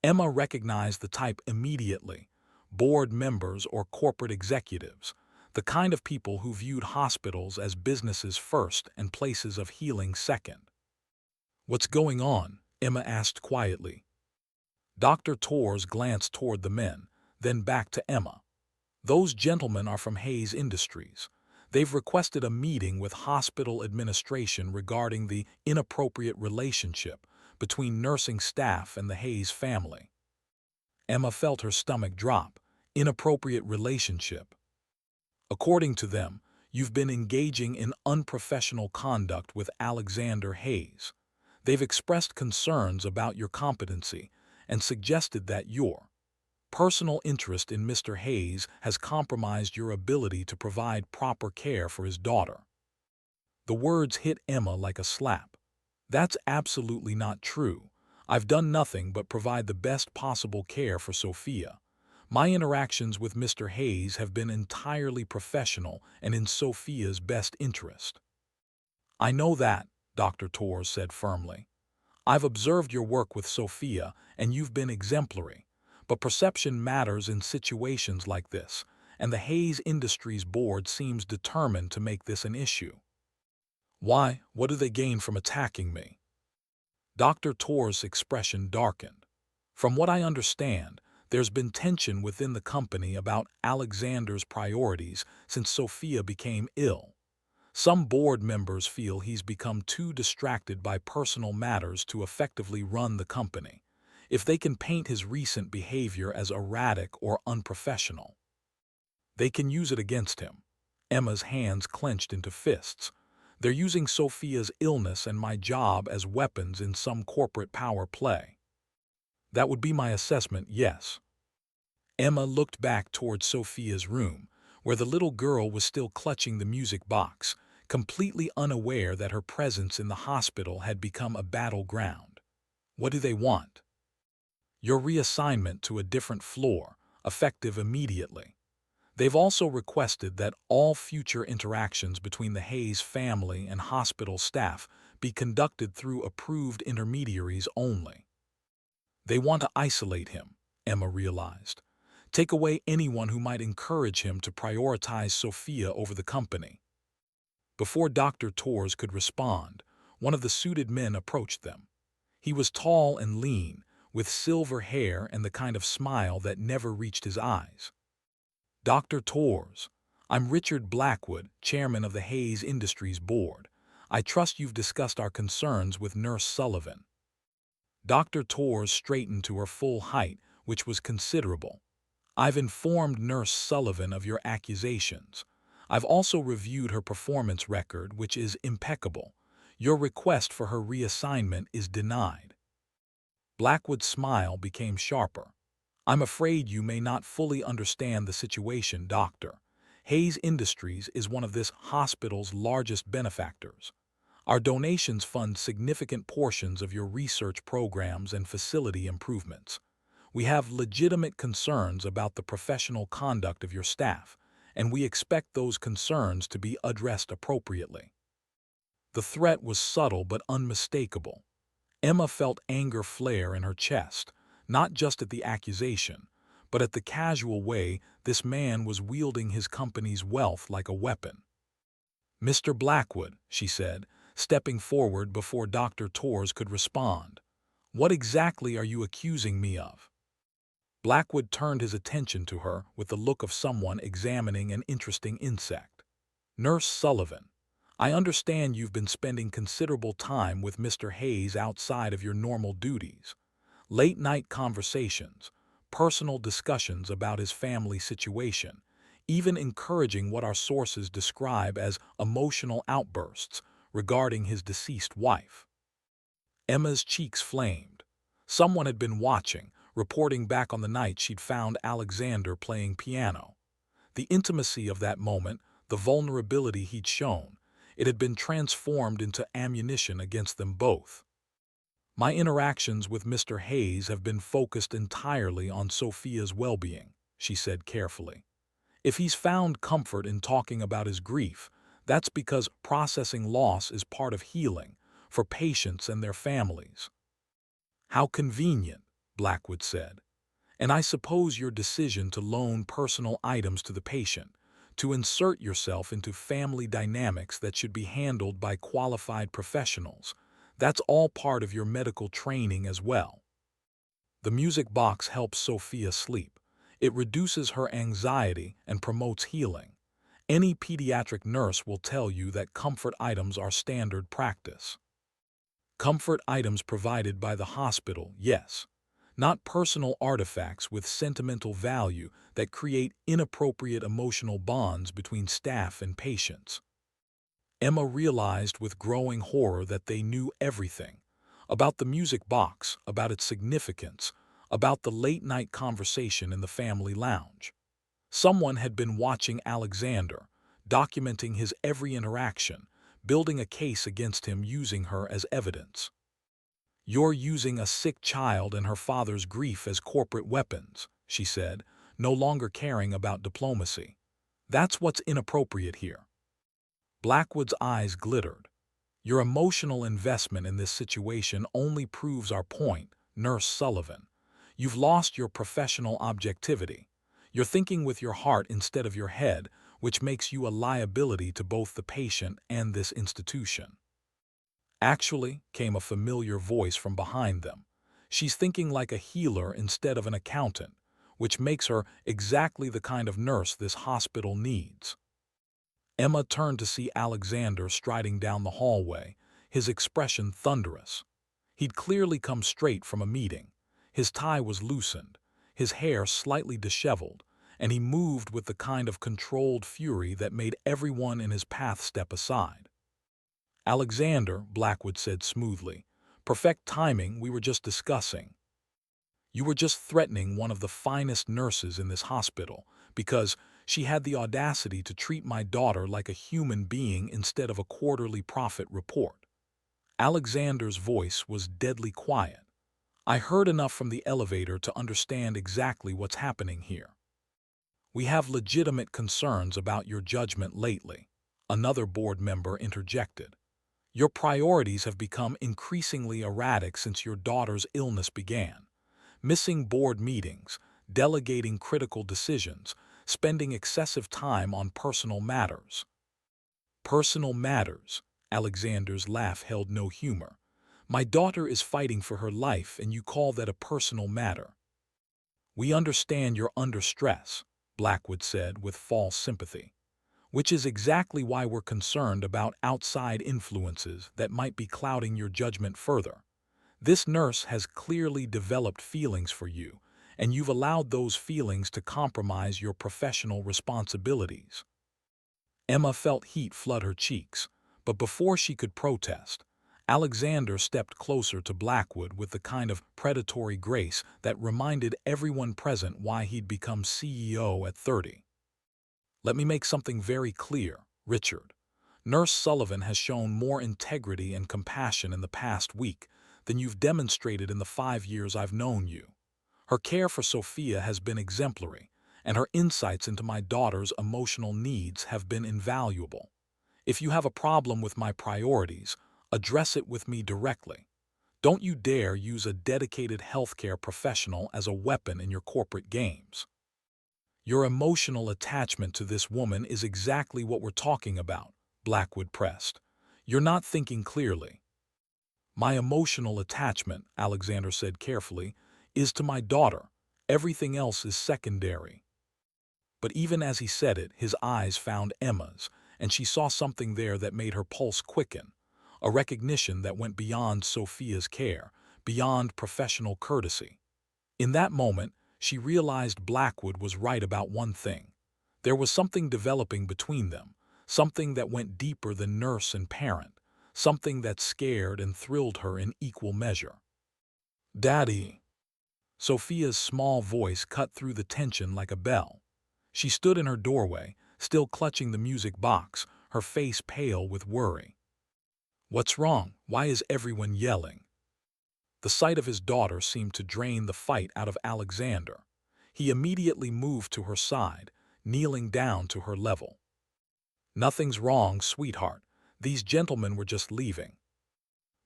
Emma recognized the type immediately: board members or corporate executives, the kind of people who viewed hospitals as businesses first and places of healing second. "What's going on?" Emma asked quietly. Dr. Torres glanced toward the men, then back to Emma. "Those gentlemen are from Hayes Industries. They've requested a meeting with hospital administration regarding the inappropriate relationship between nursing staff and the Hayes family." Emma felt her stomach drop. Inappropriate relationship. "According to them, you've been engaging in unprofessional conduct with Alexander Hayes. They've expressed concerns about your competency and suggested that you're..." Personal interest in Mr. Hayes has compromised your ability to provide proper care for his daughter. The words hit Emma like a slap. That's absolutely not true. I've done nothing but provide the best possible care for Sophia. My interactions with Mr. Hayes have been entirely professional and in Sophia's best interest. I know that, Dr. Torres said firmly. I've observed your work with Sophia, and you've been exemplary. But perception matters in situations like this, and the Hayes Industries Board seems determined to make this an issue. Why? What do they gain from attacking me? Dr. Torres' expression darkened. From what I understand, there's been tension within the company about Alexander's priorities since Sophia became ill. Some board members feel he's become too distracted by personal matters to effectively run the company. If they can paint his recent behavior as erratic or unprofessional, they can use it against him. Emma's hands clenched into fists. They're using Sophia's illness and my job as weapons in some corporate power play. That would be my assessment, yes. Emma looked back towards Sophia's room, where the little girl was still clutching the music box, completely unaware that her presence in the hospital had become a battleground. What do they want? Your reassignment to a different floor, effective immediately. They've also requested that all future interactions between the Hayes family and hospital staff be conducted through approved intermediaries only. They want to isolate him, Emma realized. Take away anyone who might encourage him to prioritize Sophia over the company. Before Dr. Torres could respond, one of the suited men approached them. He was tall and lean, with silver hair and the kind of smile that never reached his eyes. Dr. Torres, I'm Richard Blackwood, chairman of the Hayes Industries Board. I trust you've discussed our concerns with Nurse Sullivan. Dr. Torres straightened to her full height, which was considerable. I've informed Nurse Sullivan of your accusations. I've also reviewed her performance record, which is impeccable. Your request for her reassignment is denied. Blackwood's smile became sharper. I'm afraid you may not fully understand the situation, Doctor. Hayes Industries is one of this hospital's largest benefactors. Our donations fund significant portions of your research programs and facility improvements. We have legitimate concerns about the professional conduct of your staff, and we expect those concerns to be addressed appropriately. The threat was subtle but unmistakable. Emma felt anger flare in her chest, not just at the accusation, but at the casual way this man was wielding his company's wealth like a weapon. Mr. Blackwood, she said, stepping forward before Dr. Torres could respond. What exactly are you accusing me of? Blackwood turned his attention to her with the look of someone examining an interesting insect. Nurse Sullivan, I understand you've been spending considerable time with Mr. Hayes outside of your normal duties. Late-night conversations, personal discussions about his family situation, even encouraging what our sources describe as emotional outbursts regarding his deceased wife. Emma's cheeks flamed. Someone had been watching, reporting back on the night she'd found Alexander playing piano. The intimacy of that moment, the vulnerability he'd shown, it had been transformed into ammunition against them both. My interactions with Mr. Hayes have been focused entirely on Sophia's well-being, she said carefully. If he's found comfort in talking about his grief, that's because processing loss is part of healing for patients and their families. How convenient, Blackwood said. And I suppose your decision to loan personal items to the patient, to insert yourself into family dynamics that should be handled by qualified professionals, that's all part of your medical training as well. The music box helps Sophia sleep. It reduces her anxiety and promotes healing. Any pediatric nurse will tell you that comfort items are standard practice. Comfort items provided by the hospital, yes. Not personal artifacts with sentimental value that create inappropriate emotional bonds between staff and patients. Emma realized with growing horror that they knew everything. About the music box, about its significance, about the late-night conversation in the family lounge. Someone had been watching Alexander, documenting his every interaction, building a case against him using her as evidence. "You're using a sick child and her father's grief as corporate weapons," she said, no longer caring about diplomacy. "That's what's inappropriate here." Blackwood's eyes glittered. "Your emotional investment in this situation only proves our point, Nurse Sullivan. You've lost your professional objectivity. You're thinking with your heart instead of your head, which makes you a liability to both the patient and this institution." "Actually," came a familiar voice from behind them, "she's thinking like a healer instead of an accountant, which makes her exactly the kind of nurse this hospital needs." Emma turned to see Alexander striding down the hallway, his expression thunderous. He'd clearly come straight from a meeting. His tie was loosened, his hair slightly disheveled, and he moved with the kind of controlled fury that made everyone in his path step aside. "Alexander," Blackwood said smoothly, "perfect timing, we were just discussing. You were just threatening one of the finest nurses in this hospital because she had the audacity to treat my daughter like a human being instead of a quarterly profit report." Alexander's voice was deadly quiet. "I heard enough from the elevator to understand exactly what's happening here. We have legitimate concerns about your judgment lately," another board member interjected. "Your priorities have become increasingly erratic since your daughter's illness began. Missing board meetings, delegating critical decisions, spending excessive time on personal matters." "Personal matters?" Alexander's laugh held no humor. "My daughter is fighting for her life and you call that a personal matter?" "We understand you're under stress," Blackwood said with false sympathy, "which is exactly why we're concerned about outside influences that might be clouding your judgment further. This nurse has clearly developed feelings for you, and you've allowed those feelings to compromise your professional responsibilities." Emma felt heat flood her cheeks, but before she could protest, Alexander stepped closer to Blackwood with the kind of predatory grace that reminded everyone present why he'd become CEO at 30. "Let me make something very clear, Richard. Nurse Sullivan has shown more integrity and compassion in the past week than you've demonstrated in the 5 years I've known you. Her care for Sophia has been exemplary, and her insights into my daughter's emotional needs have been invaluable. If you have a problem with my priorities, address it with me directly. Don't you dare use a dedicated healthcare professional as a weapon in your corporate games." "Your emotional attachment to this woman is exactly what we're talking about," Blackwood pressed. "You're not thinking clearly." "My emotional attachment," Alexander said carefully, "is to my daughter. Everything else is secondary." But even as he said it, his eyes found Emma's, and she saw something there that made her pulse quicken, a recognition that went beyond Sophia's care, beyond professional courtesy. In that moment, she realized Blackwood was right about one thing. There was something developing between them, something that went deeper than nurse and parent, something that scared and thrilled her in equal measure. "Daddy!" Sophia's small voice cut through the tension like a bell. She stood in her doorway, still clutching the music box, her face pale with worry. "What's wrong? Why is everyone yelling?" The sight of his daughter seemed to drain the fight out of Alexander. He immediately moved to her side, kneeling down to her level. "Nothing's wrong, sweetheart. These gentlemen were just leaving."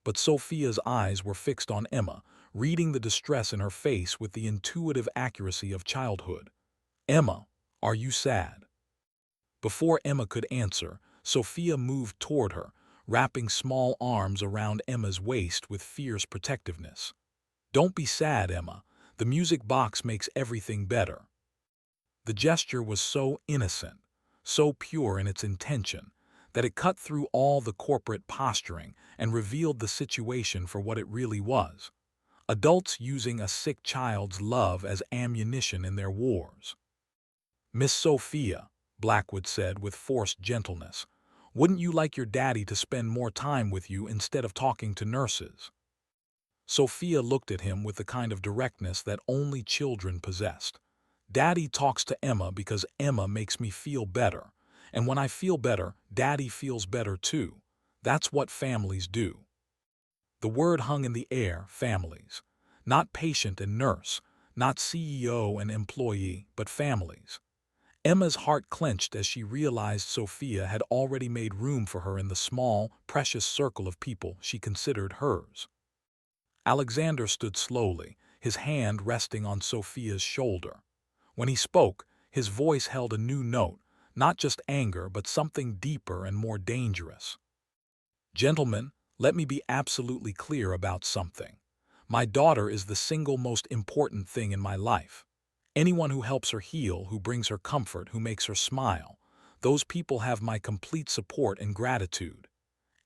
But Sophia's eyes were fixed on Emma, reading the distress in her face with the intuitive accuracy of childhood. "Emma, are you sad?" Before Emma could answer, Sophia moved toward her, wrapping small arms around Emma's waist with fierce protectiveness. "Don't be sad, Emma. The music box makes everything better." The gesture was so innocent, so pure in its intention, that it cut through all the corporate posturing and revealed the situation for what it really was. Adults using a sick child's love as ammunition in their wars. "Miss Sophia," Blackwood said with forced gentleness, "wouldn't you like your daddy to spend more time with you instead of talking to nurses?" Sophia looked at him with the kind of directness that only children possessed. Daddy talks to Emma because Emma makes me feel better. And when I feel better, Daddy feels better too. That's what families do. The word hung in the air, families. Not patient and nurse, not CEO and employee, but families. Emma's heart clenched as she realized Sophia had already made room for her in the small, precious circle of people she considered hers. Alexander stood slowly, his hand resting on Sophia's shoulder. When he spoke, his voice held a new note, not just anger but something deeper and more dangerous. Gentlemen, let me be absolutely clear about something. My daughter is the single most important thing in my life. Anyone who helps her heal, who brings her comfort, who makes her smile, those people have my complete support and gratitude.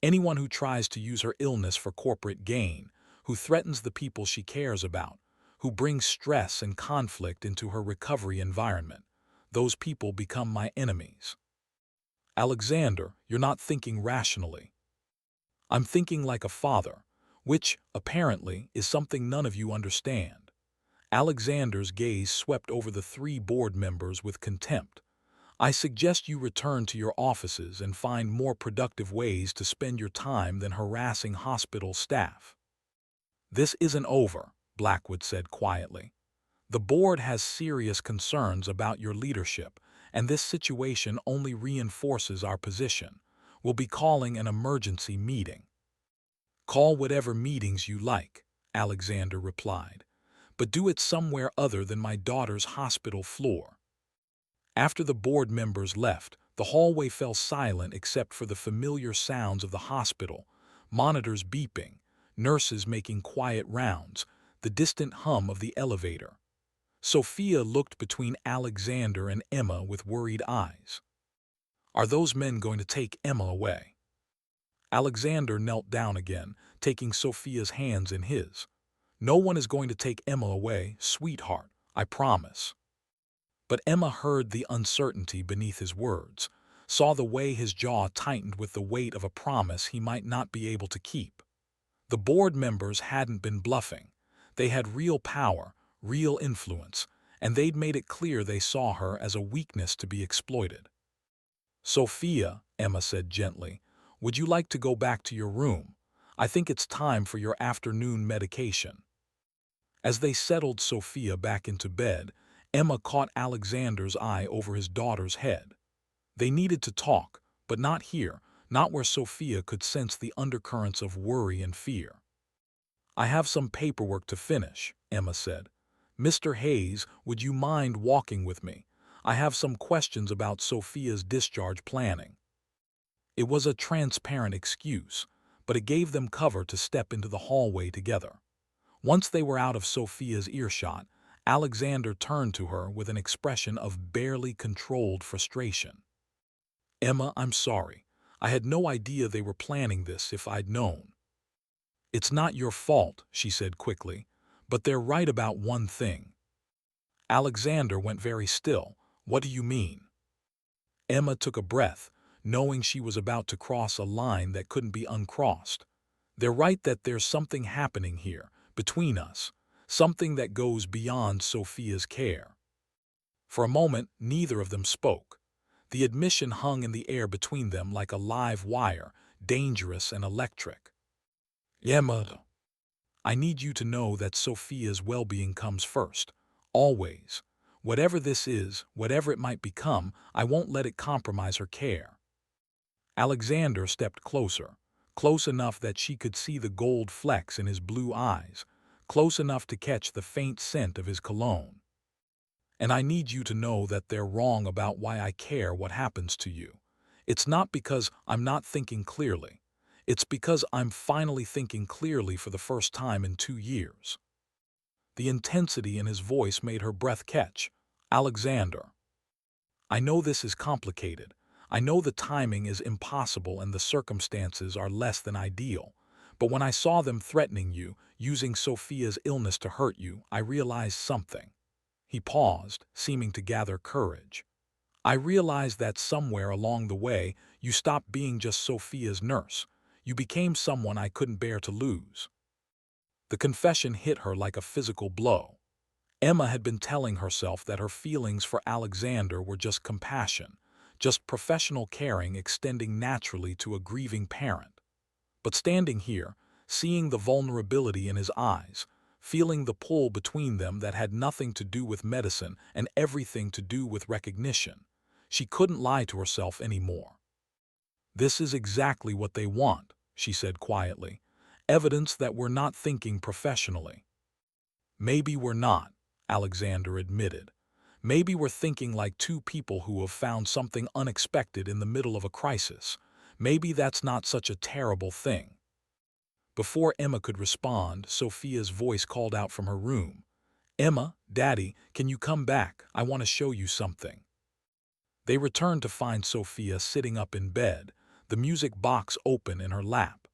Anyone who tries to use her illness for corporate gain, who threatens the people she cares about, who brings stress and conflict into her recovery environment, those people become my enemies. Alexander, you're not thinking rationally. I'm thinking like a father, which, apparently, is something none of you understand. Alexander's gaze swept over the three board members with contempt. I suggest you return to your offices and find more productive ways to spend your time than harassing hospital staff. This isn't over, Blackwood said quietly. The board has serious concerns about your leadership, and this situation only reinforces our position. We'll be calling an emergency meeting. Call whatever meetings you like, Alexander replied, but do it somewhere other than my daughter's hospital floor. After the board members left, the hallway fell silent except for the familiar sounds of the hospital, monitors beeping, nurses making quiet rounds, the distant hum of the elevator. Sophia looked between Alexander and Emma with worried eyes. Are those men going to take Emma away? Alexander knelt down again, taking Sophia's hands in his. No one is going to take Emma away, sweetheart, I promise. But Emma heard the uncertainty beneath his words, saw the way his jaw tightened with the weight of a promise he might not be able to keep. The board members hadn't been bluffing. They had real power, real influence, and they'd made it clear they saw her as a weakness to be exploited. Sophia, Emma said gently, would you like to go back to your room? I think it's time for your afternoon medication. As they settled Sophia back into bed, Emma caught Alexander's eye over his daughter's head. They needed to talk, but not here, not where Sophia could sense the undercurrents of worry and fear. I have some paperwork to finish, Emma said. Mr. Hayes, would you mind walking with me? I have some questions about Sophia's discharge planning. It was a transparent excuse, but it gave them cover to step into the hallway together. Once they were out of Sophia's earshot, Alexander turned to her with an expression of barely controlled frustration. Emma, I'm sorry. I had no idea they were planning this if I'd known. It's not your fault, she said quickly, but they're right about one thing. Alexander went very still. What do you mean? Emma took a breath, knowing she was about to cross a line that couldn't be uncrossed. They're right that there's something happening here, between us, something that goes beyond Sophia's care. For a moment, neither of them spoke. The admission hung in the air between them like a live wire, dangerous and electric. Emma, I need you to know that Sophia's well-being comes first, always. Whatever this is, whatever it might become, I won't let it compromise her care. Alexander stepped closer, close enough that she could see the gold flecks in his blue eyes, close enough to catch the faint scent of his cologne. And I need you to know that they're wrong about why I care what happens to you. It's not because I'm not thinking clearly. It's because I'm finally thinking clearly for the first time in 2 years. The intensity in his voice made her breath catch. Alexander. I know this is complicated. I know the timing is impossible and the circumstances are less than ideal. But when I saw them threatening you, using Sophia's illness to hurt you, I realized something. He paused, seeming to gather courage. I realized that somewhere along the way, you stopped being just Sophia's nurse. You became someone I couldn't bear to lose. The confession hit her like a physical blow. Emma had been telling herself that her feelings for Alexander were just compassion, just professional caring extending naturally to a grieving parent. But standing here, seeing the vulnerability in his eyes, feeling the pull between them that had nothing to do with medicine and everything to do with recognition, she couldn't lie to herself anymore. "This is exactly what they want," she said quietly, "evidence that we're not thinking professionally." "Maybe we're not," Alexander admitted. "Maybe we're thinking like two people who have found something unexpected in the middle of a crisis. Maybe that's not such a terrible thing." Before Emma could respond, Sophia's voice called out from her room. "Emma, Daddy, can you come back? I want to show you something." They returned to find Sophia sitting up in bed, the music box open in her lap.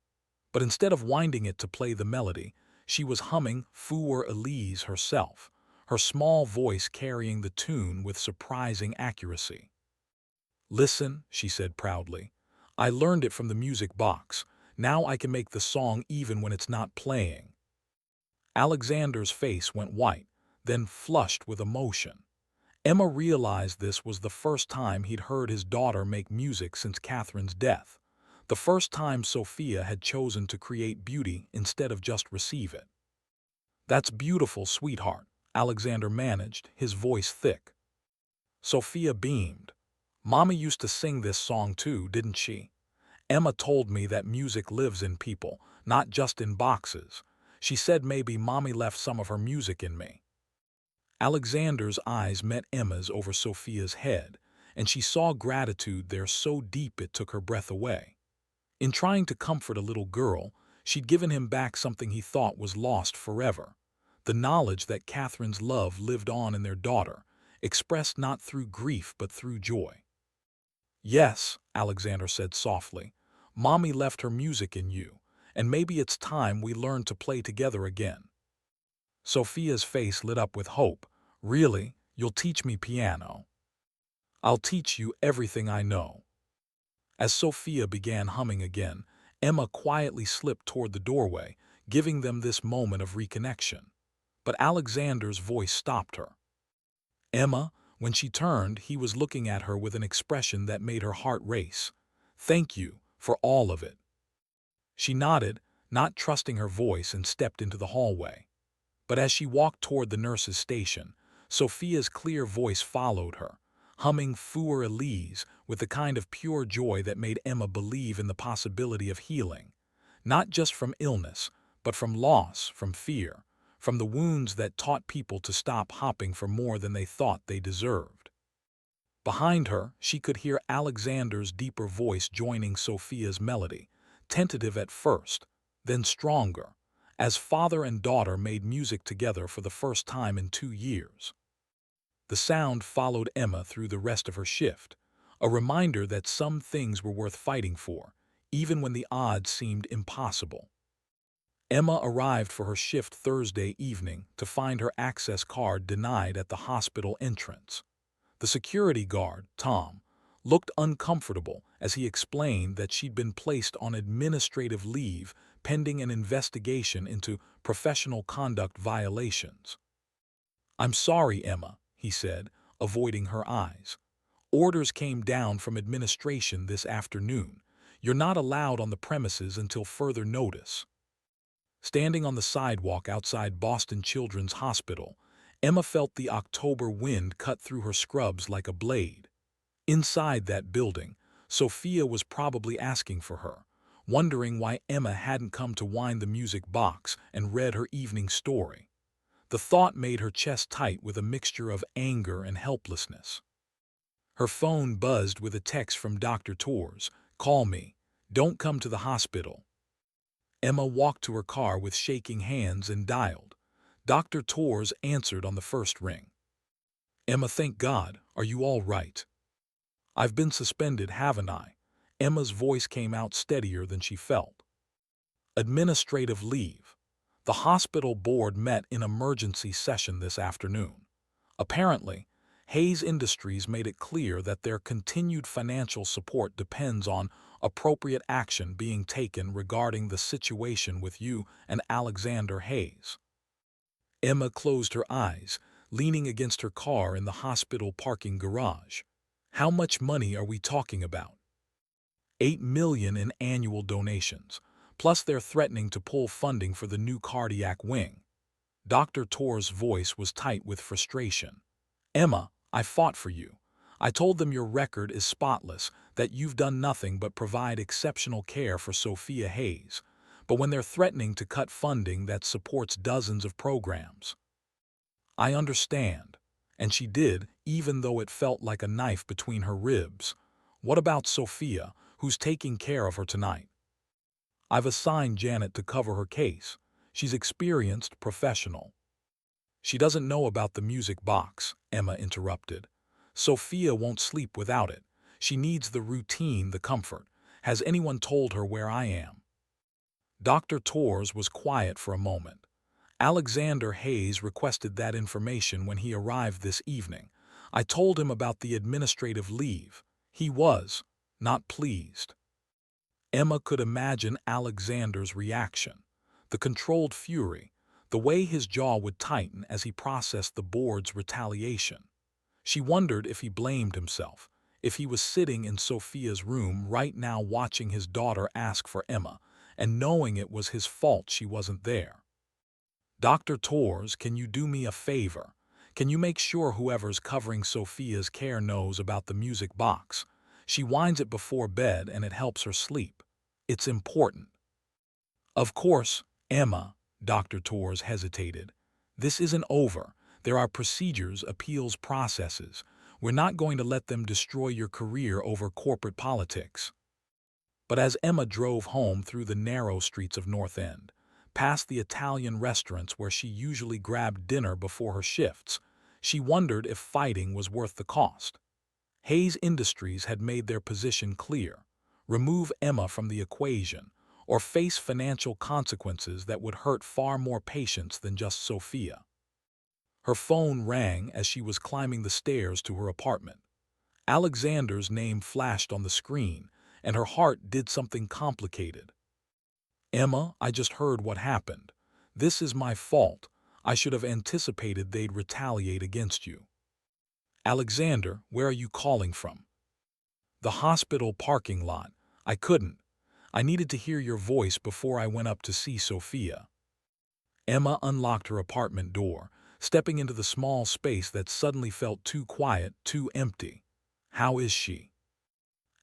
But instead of winding it to play the melody, she was humming Für Elise herself, her small voice carrying the tune with surprising accuracy. "Listen," she said proudly. "I learned it from the music box. Now I can make the song even when it's not playing." Alexander's face went white, then flushed with emotion. Emma realized this was the first time he'd heard his daughter make music since Catherine's death, the first time Sophia had chosen to create beauty instead of just receive it. "That's beautiful, sweetheart," Alexander managed, his voice thick. Sophia beamed. "Mommy used to sing this song too, didn't she? Emma told me that music lives in people, not just in boxes. She said maybe Mommy left some of her music in me." Alexander's eyes met Emma's over Sophia's head, and she saw gratitude there so deep it took her breath away. In trying to comfort a little girl, she'd given him back something he thought was lost forever, the knowledge that Catherine's love lived on in their daughter, expressed not through grief but through joy. "Yes," Alexander said softly, "Mommy left her music in you, and maybe it's time we learned to play together again." Sophia's face lit up with hope. "Really? You'll teach me piano?" "I'll teach you everything I know." As Sophia began humming again, Emma quietly slipped toward the doorway, giving them this moment of reconnection. But Alexander's voice stopped her. "Emma," when she turned, he was looking at her with an expression that made her heart race. "Thank you for all of it." She nodded, not trusting her voice, and stepped into the hallway. But as she walked toward the nurse's station, Sophia's clear voice followed her, humming Für Elise with the kind of pure joy that made Emma believe in the possibility of healing, not just from illness, but from loss, from fear, from the wounds that taught people to stop hopping for more than they thought they deserved. Behind her, she could hear Alexander's deeper voice joining Sophia's melody, tentative at first, then stronger, as father and daughter made music together for the first time in 2 years. The sound followed Emma through the rest of her shift, a reminder that some things were worth fighting for, even when the odds seemed impossible. Emma arrived for her shift Thursday evening to find her access card denied at the hospital entrance. The security guard, Tom, looked uncomfortable as he explained that she'd been placed on administrative leave pending an investigation into professional conduct violations. "I'm sorry, Emma," he said, avoiding her eyes. "Orders came down from administration this afternoon. You're not allowed on the premises until further notice." Standing on the sidewalk outside Boston Children's Hospital, Emma felt the October wind cut through her scrubs like a blade. Inside that building, Sophia was probably asking for her, wondering why Emma hadn't come to wind the music box and read her evening story. The thought made her chest tight with a mixture of anger and helplessness. Her phone buzzed with a text from Dr. Torres. "Call me. Don't come to the hospital." Emma walked to her car with shaking hands and dialed. Dr. Torres answered on the first ring. "Emma, thank God. Are you all right?" "I've been suspended, haven't I?" Emma's voice came out steadier than she felt. "Administrative leave." The hospital board met in emergency session this afternoon. Apparently, Hayes Industries made it clear that their continued financial support depends on appropriate action being taken regarding the situation with you and Alexander Hayes. Emma closed her eyes, leaning against her car in the hospital parking garage. How much money are we talking about? 8 million in annual donations, plus they're threatening to pull funding for the new cardiac wing. Dr. Torr's voice was tight with frustration. Emma, I fought for you. I told them your record is spotless, that you've done nothing but provide exceptional care for Sophia Hayes. But when they're threatening to cut funding that supports dozens of programs, I understand. And she did, even though it felt like a knife between her ribs. What about Sophia, who's taking care of her tonight? I've assigned Janet to cover her case. She's experienced, professional. She doesn't know about the music box, Emma interrupted. Sophia won't sleep without it. She needs the routine, the comfort. Has anyone told her where I am? Dr. Torres was quiet for a moment. Alexander Hayes requested that information when he arrived this evening. I told him about the administrative leave. He was not pleased. Emma could imagine Alexander's reaction. The controlled fury, the way his jaw would tighten as he processed the board's retaliation. She wondered if he blamed himself, if he was sitting in Sophia's room right now watching his daughter ask for Emma, and knowing it was his fault she wasn't there. Dr. Torres, can you do me a favor? Can you make sure whoever's covering Sophia's care knows about the music box? She winds it before bed and it helps her sleep. It's important. Of course, Emma, Dr. Torres hesitated. This isn't over. There are procedures, appeals processes. We're not going to let them destroy your career over corporate politics. But as Emma drove home through the narrow streets of North End, past the Italian restaurants where she usually grabbed dinner before her shifts, she wondered if fighting was worth the cost. Hayes Industries had made their position clear. Remove Emma from the equation, or face financial consequences that would hurt far more patients than just Sophia. Her phone rang as she was climbing the stairs to her apartment. Alexander's name flashed on the screen, and her heart did something complicated. Emma, I just heard what happened. This is my fault. I should have anticipated they'd retaliate against you. Alexander, where are you calling from? The hospital parking lot. I couldn't. I needed to hear your voice before I went up to see Sophia. Emma unlocked her apartment door, stepping into the small space that suddenly felt too quiet, too empty. How is she?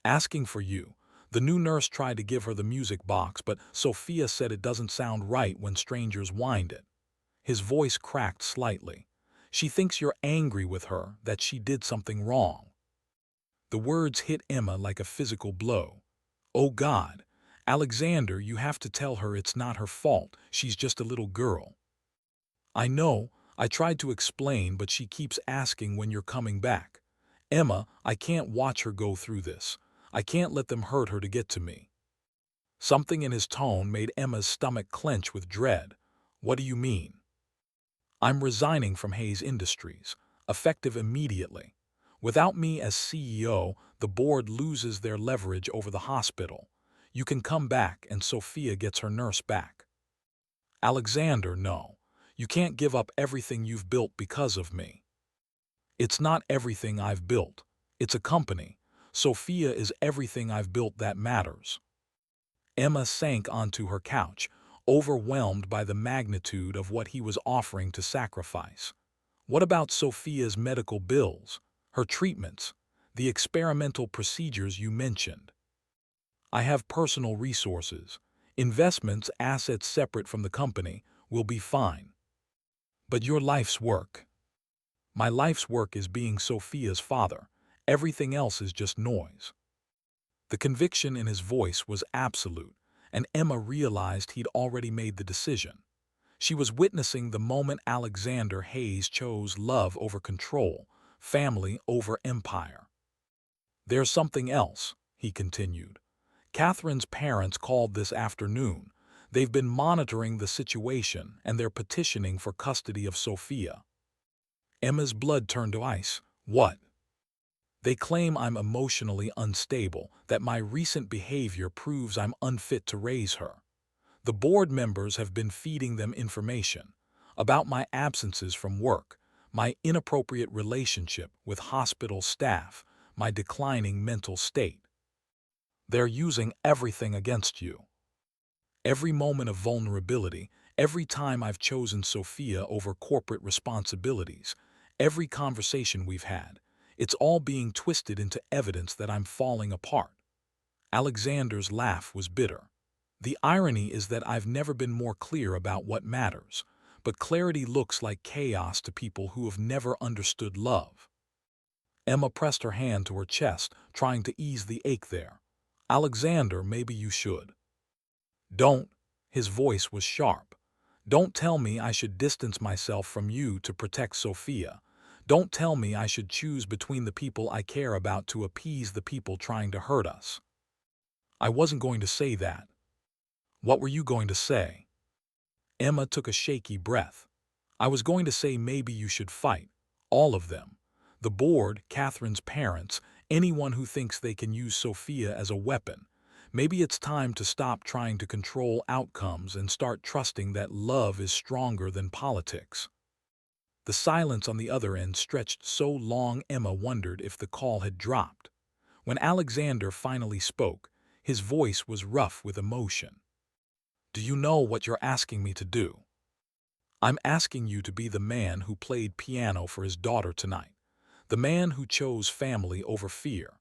Asking for you. The new nurse tried to give her the music box, but Sophia said it doesn't sound right when strangers wind it. His voice cracked slightly. She thinks you're angry with her, that she did something wrong. The words hit Emma like a physical blow. Oh God, Alexander, you have to tell her it's not her fault. She's just a little girl. I know, I tried to explain, but she keeps asking when you're coming back. Emma, I can't watch her go through this. I can't let them hurt her to get to me. Something in his tone made Emma's stomach clench with dread. What do you mean? I'm resigning from Hayes Industries, effective immediately. Without me as CEO, the board loses their leverage over the hospital. You can come back and Sophia gets her nurse back. Alexander, no. You can't give up everything you've built because of me. It's not everything I've built. It's a company. Sophia is everything I've built that matters. Emma sank onto her couch, overwhelmed by the magnitude of what he was offering to sacrifice. What about Sophia's medical bills, her treatments, the experimental procedures you mentioned? I have personal resources. Investments, assets separate from the company, will be fine. But your life's work. My life's work is being Sophia's father. Everything else is just noise. The conviction in his voice was absolute, and Emma realized he'd already made the decision. She was witnessing the moment Alexander Hayes chose love over control, family over empire. There's something else, he continued. Catherine's parents called this afternoon. They've been monitoring the situation and they're petitioning for custody of Sophia. Emma's blood turned to ice. What? They claim I'm emotionally unstable, that my recent behavior proves I'm unfit to raise her. The board members have been feeding them information about my absences from work, my inappropriate relationship with hospital staff, my declining mental state. They're using everything against you. Every moment of vulnerability, every time I've chosen Sophia over corporate responsibilities, every conversation we've had, it's all being twisted into evidence that I'm falling apart. Alexander's laugh was bitter. The irony is that I've never been more clear about what matters, but clarity looks like chaos to people who have never understood love. Emma pressed her hand to her chest, trying to ease the ache there. Alexander, maybe you should. Don't. His voice was sharp. Don't tell me I should distance myself from you to protect Sophia. Don't tell me I should choose between the people I care about to appease the people trying to hurt us. I wasn't going to say that. What were you going to say? Emma took a shaky breath. I was going to say maybe you should fight. All of them. The board, Catherine's parents, anyone who thinks they can use Sophia as a weapon. Maybe it's time to stop trying to control outcomes and start trusting that love is stronger than politics. The silence on the other end stretched so long Emma wondered if the call had dropped. When Alexander finally spoke, his voice was rough with emotion. Do you know what you're asking me to do? I'm asking you to be the man who played piano for his daughter tonight, the man who chose family over fear,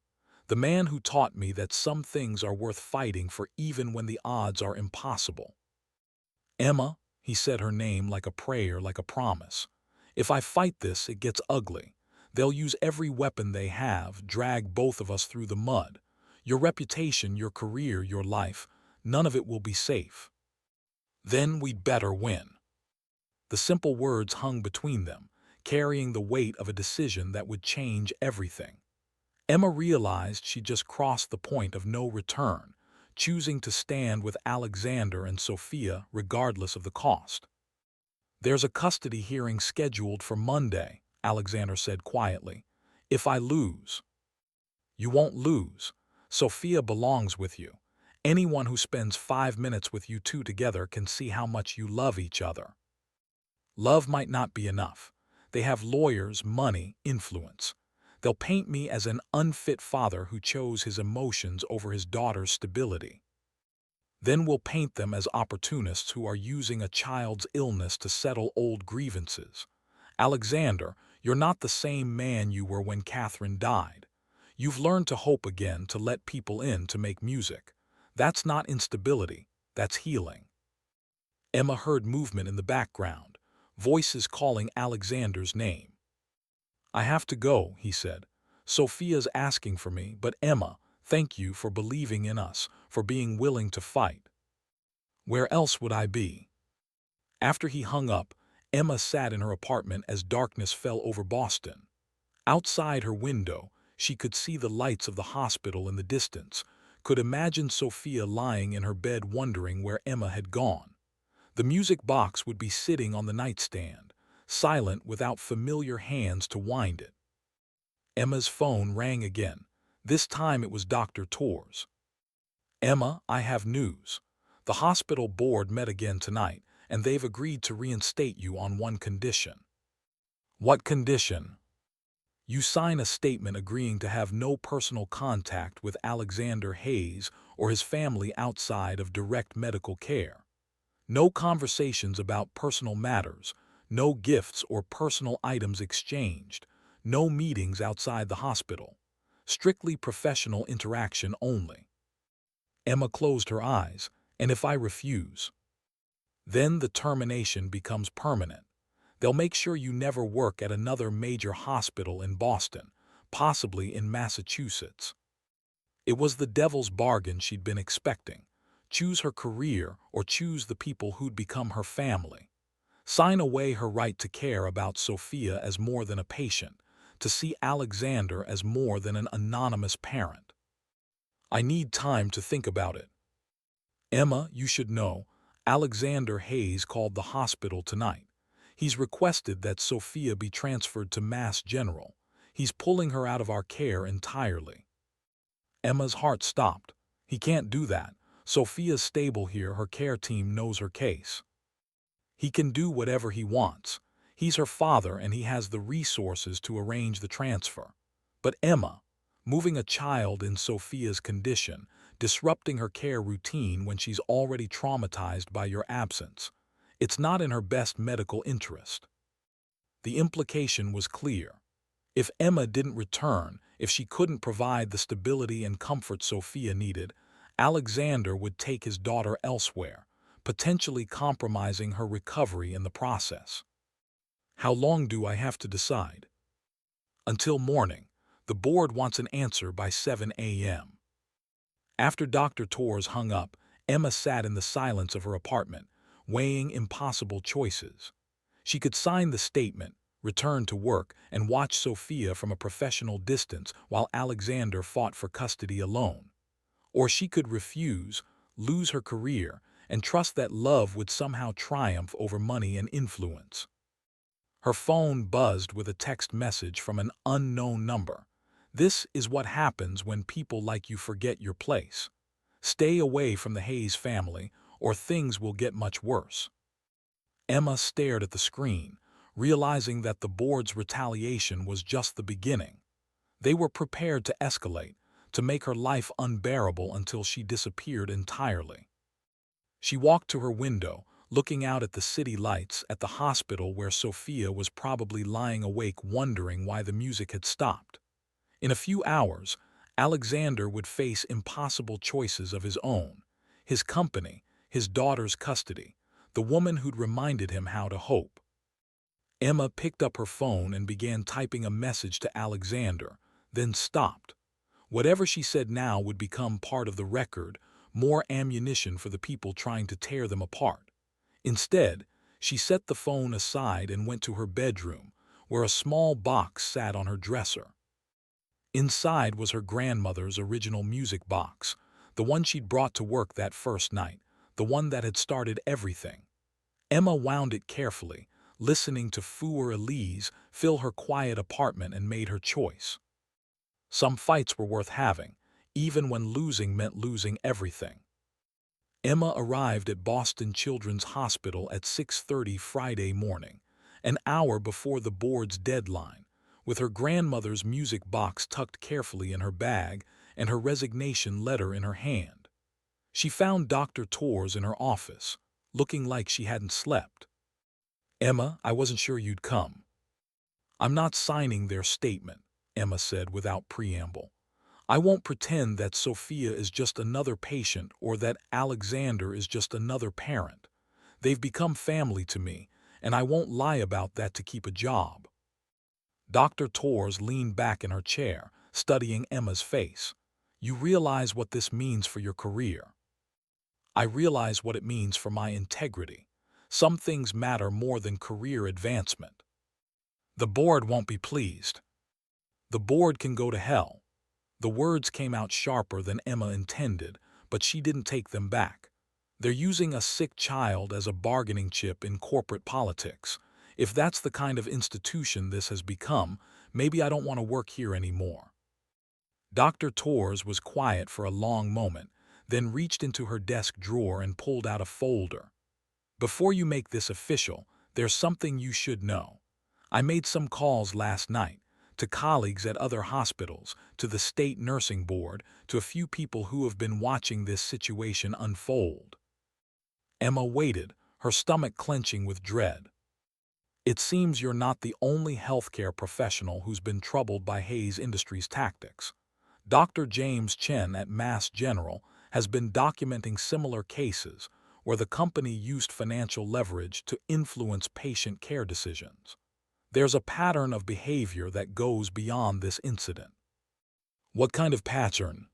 the man who taught me that some things are worth fighting for even when the odds are impossible. Emma, he said her name like a prayer, like a promise. If I fight this, it gets ugly. They'll use every weapon they have, drag both of us through the mud. Your reputation, your career, your life, none of it will be safe. Then we'd better win. The simple words hung between them, carrying the weight of a decision that would change everything. Emma realized she just crossed the point of no return, choosing to stand with Alexander and Sophia regardless of the cost. There's a custody hearing scheduled for Monday, Alexander said quietly. If I lose, you won't lose. Sophia belongs with you. Anyone who spends 5 minutes with you two together can see how much you love each other. Love might not be enough. They have lawyers, money, influence. They'll paint me as an unfit father who chose his emotions over his daughter's stability. Then we'll paint them as opportunists who are using a child's illness to settle old grievances. Alexander, you're not the same man you were when Catherine died. You've learned to hope again, to let people in, to make music. That's not instability, that's healing. Emma heard movement in the background, voices calling Alexander's name. I have to go, he said. Sophia's asking for me, but Emma, thank you for believing in us, for being willing to fight. Where else would I be? After he hung up, Emma sat in her apartment as darkness fell over Boston. Outside her window, she could see the lights of the hospital in the distance, could imagine Sophia lying in her bed wondering where Emma had gone. The music box would be sitting on the nightstand, silent without familiar hands to wind it. Emma's phone rang again. This time it was Dr. Torres. Emma, I have news. The hospital board met again tonight, and they've agreed to reinstate you on one condition. What condition? You sign a statement agreeing to have no personal contact with Alexander Hayes or his family outside of direct medical care. No conversations about personal matters, no gifts or personal items exchanged, no meetings outside the hospital. Strictly professional interaction only. Emma closed her eyes. And if I refuse? Then the termination becomes permanent. They'll make sure you never work at another major hospital in Boston, possibly in Massachusetts. It was the devil's bargain she'd been expecting. Choose her career or choose the people who'd become her family. Sign away her right to care about Sophia as more than a patient, to see Alexander as more than an anonymous parent. I need time to think about it. Emma, you should know, Alexander Hayes called the hospital tonight. He's requested that Sophia be transferred to Mass General. He's pulling her out of our care entirely." Emma's heart stopped. "He can't do that. Sophia's stable here, her care team knows her case. He can do whatever he wants. He's her father and he has the resources to arrange the transfer." But Emma, moving a child in Sophia's condition, disrupting her care routine when she's already traumatized by your absence, it's not in her best medical interest. The implication was clear. If Emma didn't return, if she couldn't provide the stability and comfort Sophia needed, Alexander would take his daughter elsewhere, potentially compromising her recovery in the process. "How long do I have to decide?" "Until morning. The board wants an answer by 7 a.m. After Dr. Torres hung up, Emma sat in the silence of her apartment, weighing impossible choices. She could sign the statement, return to work, and watch Sophia from a professional distance while Alexander fought for custody alone. Or she could refuse, lose her career, and trust that love would somehow triumph over money and influence. Her phone buzzed with a text message from an unknown number. "This is what happens when people like you forget your place. Stay away from the Hayes family, or things will get much worse." Emma stared at the screen, realizing that the board's retaliation was just the beginning. They were prepared to escalate, to make her life unbearable until she disappeared entirely. She walked to her window, looking out at the city lights, at the hospital where Sophia was probably lying awake wondering why the music had stopped. In a few hours, Alexander would face impossible choices of his own: his company, his daughter's custody, the woman who'd reminded him how to hope. Emma picked up her phone and began typing a message to Alexander, then stopped. Whatever she said now would become part of the record, more ammunition for the people trying to tear them apart. Instead, she set the phone aside and went to her bedroom, where a small box sat on her dresser. Inside was her grandmother's original music box, the one she'd brought to work that first night, the one that had started everything. Emma wound it carefully, listening to Für Elise fill her quiet apartment, and made her choice. Some fights were worth having, even when losing meant losing everything. Emma arrived at Boston Children's Hospital at 6:30 Friday morning, an hour before the board's deadline, with her grandmother's music box tucked carefully in her bag and her resignation letter in her hand. She found Dr. Torres in her office, looking like she hadn't slept. "Emma, I wasn't sure you'd come." "I'm not signing their statement," Emma said without preamble. "I won't pretend that Sophia is just another patient or that Alexander is just another parent. They've become family to me, and I won't lie about that to keep a job." Dr. Torres leaned back in her chair, studying Emma's face. "You realize what this means for your career?" "I realize what it means for my integrity. Some things matter more than career advancement." "The board won't be pleased." "The board can go to hell." The words came out sharper than Emma intended, but she didn't take them back. "They're using a sick child as a bargaining chip in corporate politics. If that's the kind of institution this has become, maybe I don't want to work here anymore." Dr. Torres was quiet for a long moment, then reached into her desk drawer and pulled out a folder. "Before you make this official, there's something you should know. I made some calls last night, to colleagues at other hospitals, to the state nursing board, to a few people who have been watching this situation unfold." Emma waited, her stomach clenching with dread. "It seems you're not the only healthcare professional who's been troubled by Hayes Industries' tactics. Dr. James Chen at Mass General has been documenting similar cases where the company used financial leverage to influence patient care decisions. There's a pattern of behavior that goes beyond this incident." "What kind of pattern?"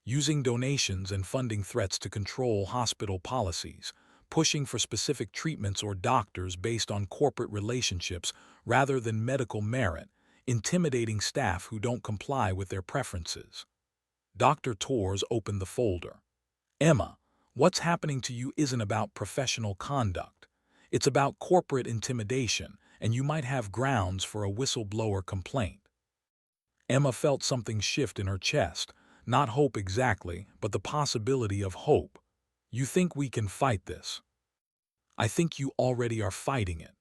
"Using donations and funding threats to control hospital policies, pushing for specific treatments or doctors based on corporate relationships rather than medical merit, intimidating staff who don't comply with their preferences." Dr. Torres opened the folder. "Emma, what's happening to you isn't about professional conduct. It's about corporate intimidation, and you might have grounds for a whistleblower complaint." Emma felt something shift in her chest, not hope exactly, but the possibility of hope. You think we can fight this? I think you already are fighting it.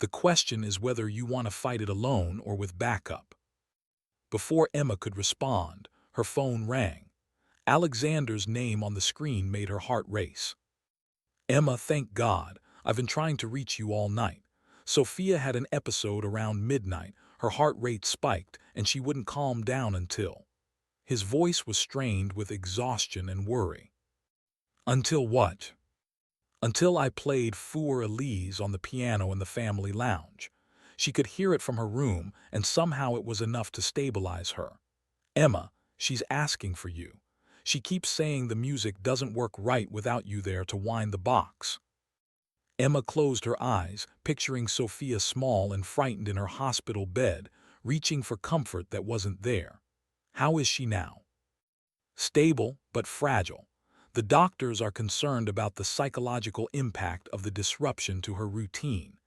The question is whether you want to fight it alone or with backup. Before Emma could respond, her phone rang. Alexander's name on the screen made her heart race. Emma, thank God. I've been trying to reach you all night. Sophia had an episode around midnight. Her heart rate spiked, and she wouldn't calm down until. His voice was strained with exhaustion and worry. Until what? Until I played Für Elise on the piano in the family lounge. She could hear it from her room, and somehow it was enough to stabilize her. Emma, she's asking for you. She keeps saying the music doesn't work right without you there to wind the box. Emma closed her eyes, picturing Sophia small and frightened in her hospital bed, reaching for comfort that wasn't there. How is she now? Stable, but fragile. The doctors are concerned about the psychological impact of the disruption to her routine.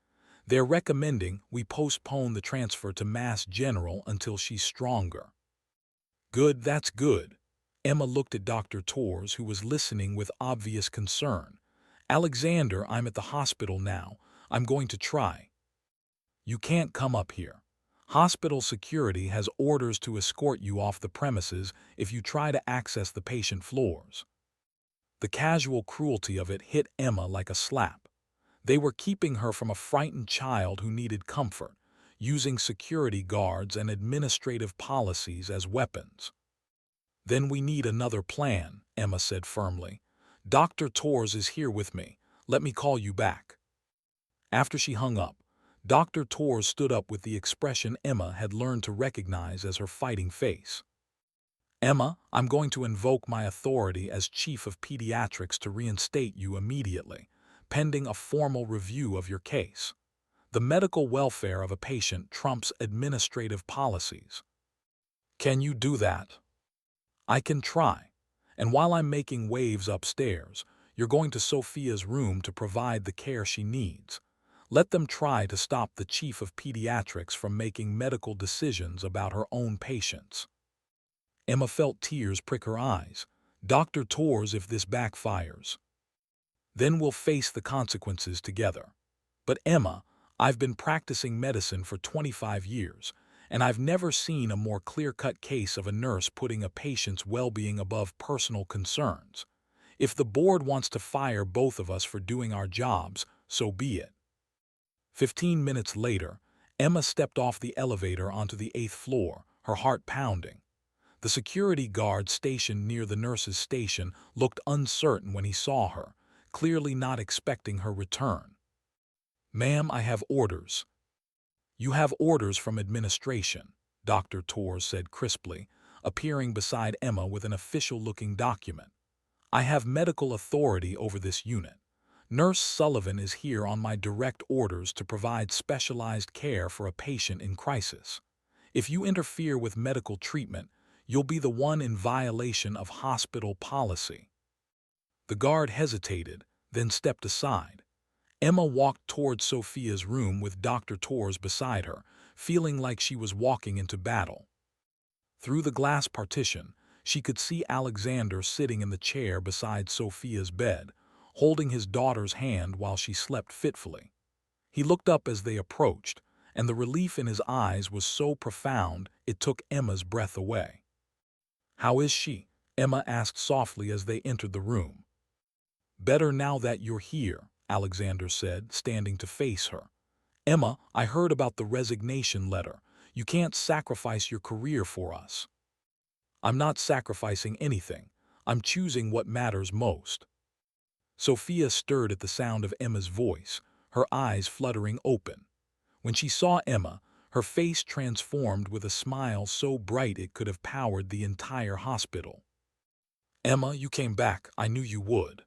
They're recommending we postpone the transfer to Mass General until she's stronger. Good, that's good. Emma looked at Dr. Torres, who was listening with obvious concern. Alexander, I'm at the hospital now. I'm going to try. You can't come up here. Hospital security has orders to escort you off the premises if you try to access the patient floors. The casual cruelty of it hit Emma like a slap. They were keeping her from a frightened child who needed comfort, using security guards and administrative policies as weapons. Then we need another plan, Emma said firmly. Dr. Torres is here with me. Let me call you back. After she hung up, Dr. Torres stood up with the expression Emma had learned to recognize as her fighting face. Emma, I'm going to invoke my authority as Chief of Pediatrics to reinstate you immediately, pending a formal review of your case. The medical welfare of a patient trumps administrative policies. Can you do that? I can try. And while I'm making waves upstairs, you're going to Sophia's room to provide the care she needs. Let them try to stop the Chief of Pediatrics from making medical decisions about her own patients. Emma felt tears prick her eyes. Dr. Torres, if this backfires, then we'll face the consequences together. But Emma, I've been practicing medicine for 25 years, and I've never seen a more clear-cut case of a nurse putting a patient's well-being above personal concerns. If the board wants to fire both of us for doing our jobs, so be it. 15 minutes later, Emma stepped off the elevator onto the 8th floor, her heart pounding. The security guard stationed near the nurse's station looked uncertain when he saw her, clearly not expecting her return. Ma'am, I have orders. You have orders from administration, Dr. Torres said crisply, appearing beside Emma with an official-looking document. I have medical authority over this unit. Nurse Sullivan is here on my direct orders to provide specialized care for a patient in crisis. If you interfere with medical treatment, you'll be the one in violation of hospital policy. The guard hesitated, then stepped aside. Emma walked towards Sophia's room with Dr. Torres beside her, feeling like she was walking into battle. Through the glass partition, she could see Alexander sitting in the chair beside Sophia's bed, holding his daughter's hand while she slept fitfully. He looked up as they approached, and the relief in his eyes was so profound it took Emma's breath away. How is she? Emma asked softly as they entered the room. Better now that you're here, Alexander said, standing to face her. Emma, I heard about the resignation letter. You can't sacrifice your career for us. I'm not sacrificing anything. I'm choosing what matters most. Sophia stirred at the sound of Emma's voice, her eyes fluttering open. When she saw Emma, her face transformed with a smile so bright it could have powered the entire hospital. Emma, you came back. I knew you would.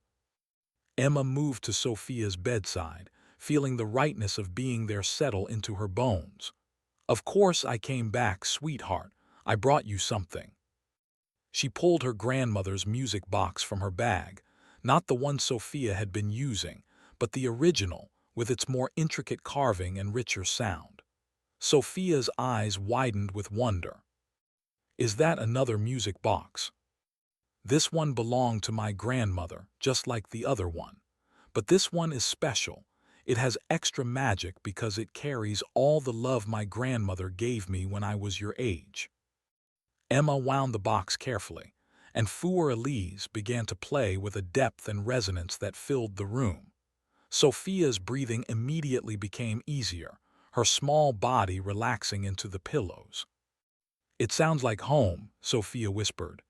Emma moved to Sophia's bedside, feeling the rightness of being there settle into her bones. Of course I came back, sweetheart. I brought you something. She pulled her grandmother's music box from her bag, not the one Sophia had been using, but the original, with its more intricate carving and richer sound. Sophia's eyes widened with wonder. Is that another music box? This one belonged to my grandmother, just like the other one. But this one is special. It has extra magic because it carries all the love my grandmother gave me when I was your age. Emma wound the box carefully, and Fleur Elise began to play with a depth and resonance that filled the room. Sophia's breathing immediately became easier, her small body relaxing into the pillows. "It sounds like home," Sophia whispered.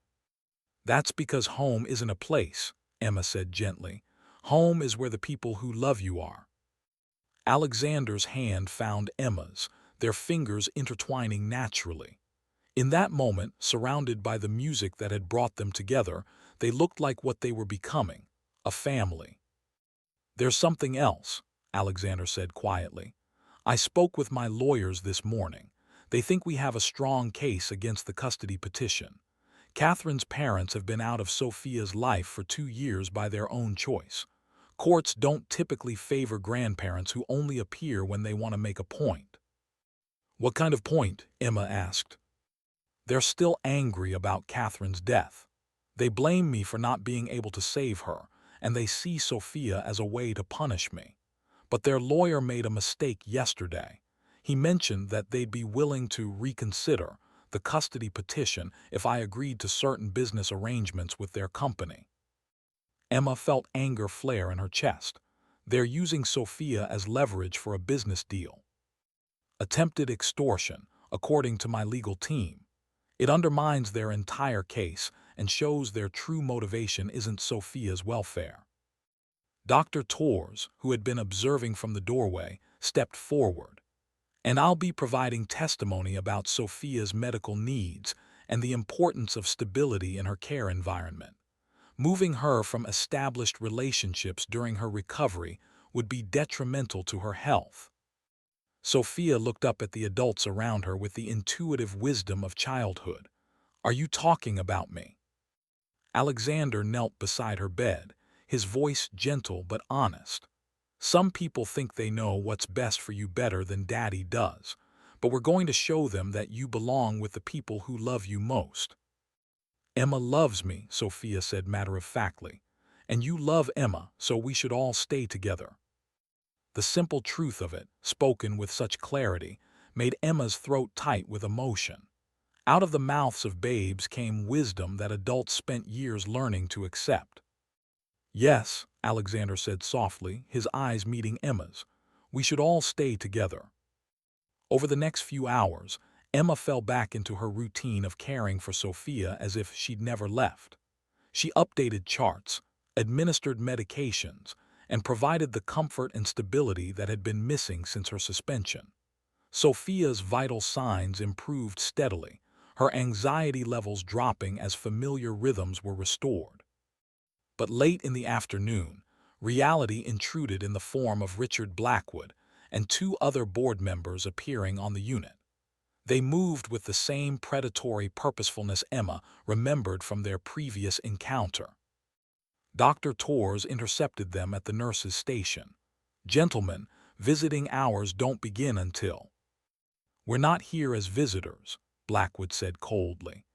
"That's because home isn't a place," Emma said gently. "Home is where the people who love you are." Alexander's hand found Emma's, their fingers intertwining naturally. In that moment, surrounded by the music that had brought them together, they looked like what they were becoming, a family. "There's something else," Alexander said quietly. "I spoke with my lawyers this morning. They think we have a strong case against the custody petition. Catherine's parents have been out of Sophia's life for 2 years by their own choice. Courts don't typically favor grandparents who only appear when they want to make a point." "What kind of point?" Emma asked. "They're still angry about Catherine's death. They blame me for not being able to save her, and they see Sophia as a way to punish me. But their lawyer made a mistake yesterday. He mentioned that they'd be willing to reconsider the custody petition if I agreed to certain business arrangements with their company." Emma felt anger flare in her chest. They're using Sophia as leverage for a business deal. "Attempted extortion, according to my legal team. It undermines their entire case and shows their true motivation isn't Sophia's welfare." Dr. Torres, who had been observing from the doorway, stepped forward. "And I'll be providing testimony about Sophia's medical needs and the importance of stability in her care environment. Moving her from established relationships during her recovery would be detrimental to her health." Sophia looked up at the adults around her with the intuitive wisdom of childhood. "Are you talking about me?" Alexander knelt beside her bed, his voice gentle but honest. "Some people think they know what's best for you better than Daddy does, but we're going to show them that you belong with the people who love you most." "Emma loves me," Sophia said matter-of-factly. "And you love Emma, so we should all stay together." The simple truth of it, spoken with such clarity, made Emma's throat tight with emotion. Out of the mouths of babes came wisdom that adults spent years learning to accept. "Yes," Alexander said softly, his eyes meeting Emma's. "We should all stay together." Over the next few hours, Emma fell back into her routine of caring for Sophia as if she'd never left. She updated charts, administered medications, and provided the comfort and stability that had been missing since her suspension. Sophia's vital signs improved steadily, her anxiety levels dropping as familiar rhythms were restored. But late in the afternoon, reality intruded in the form of Richard Blackwood and 2 other board members appearing on the unit. They moved with the same predatory purposefulness Emma remembered from their previous encounter. Dr. Torres intercepted them at the nurse's station. "Gentlemen, visiting hours don't begin until—" "We're not here as visitors," Blackwood said coldly.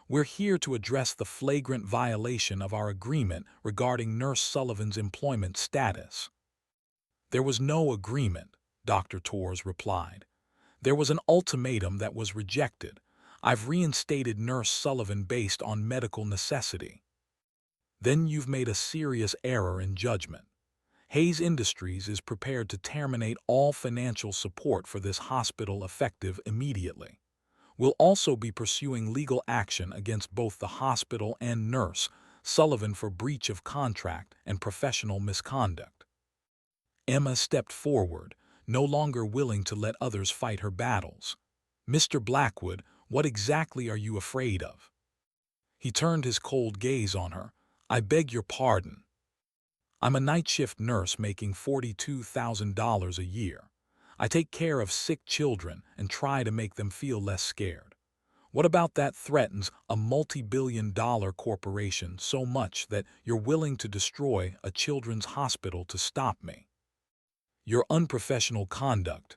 "We're here to address the flagrant violation of our agreement regarding Nurse Sullivan's employment status." "There was no agreement," Dr. Torres replied. "There was an ultimatum that was rejected. I've reinstated Nurse Sullivan based on medical necessity." "Then you've made a serious error in judgment. Hayes Industries is prepared to terminate all financial support for this hospital effective immediately. We'll also be pursuing legal action against both the hospital and Nurse Sullivan for breach of contract and professional misconduct." Emma stepped forward, no longer willing to let others fight her battles. "Mr. Blackwood, what exactly are you afraid of?" He turned his cold gaze on her. "I beg your pardon. I'm a night shift nurse making $42,000 a year. I take care of sick children and try to make them feel less scared. What about that threatens a multi-billion-dollar corporation so much that you're willing to destroy a children's hospital to stop me? Your unprofessional conduct."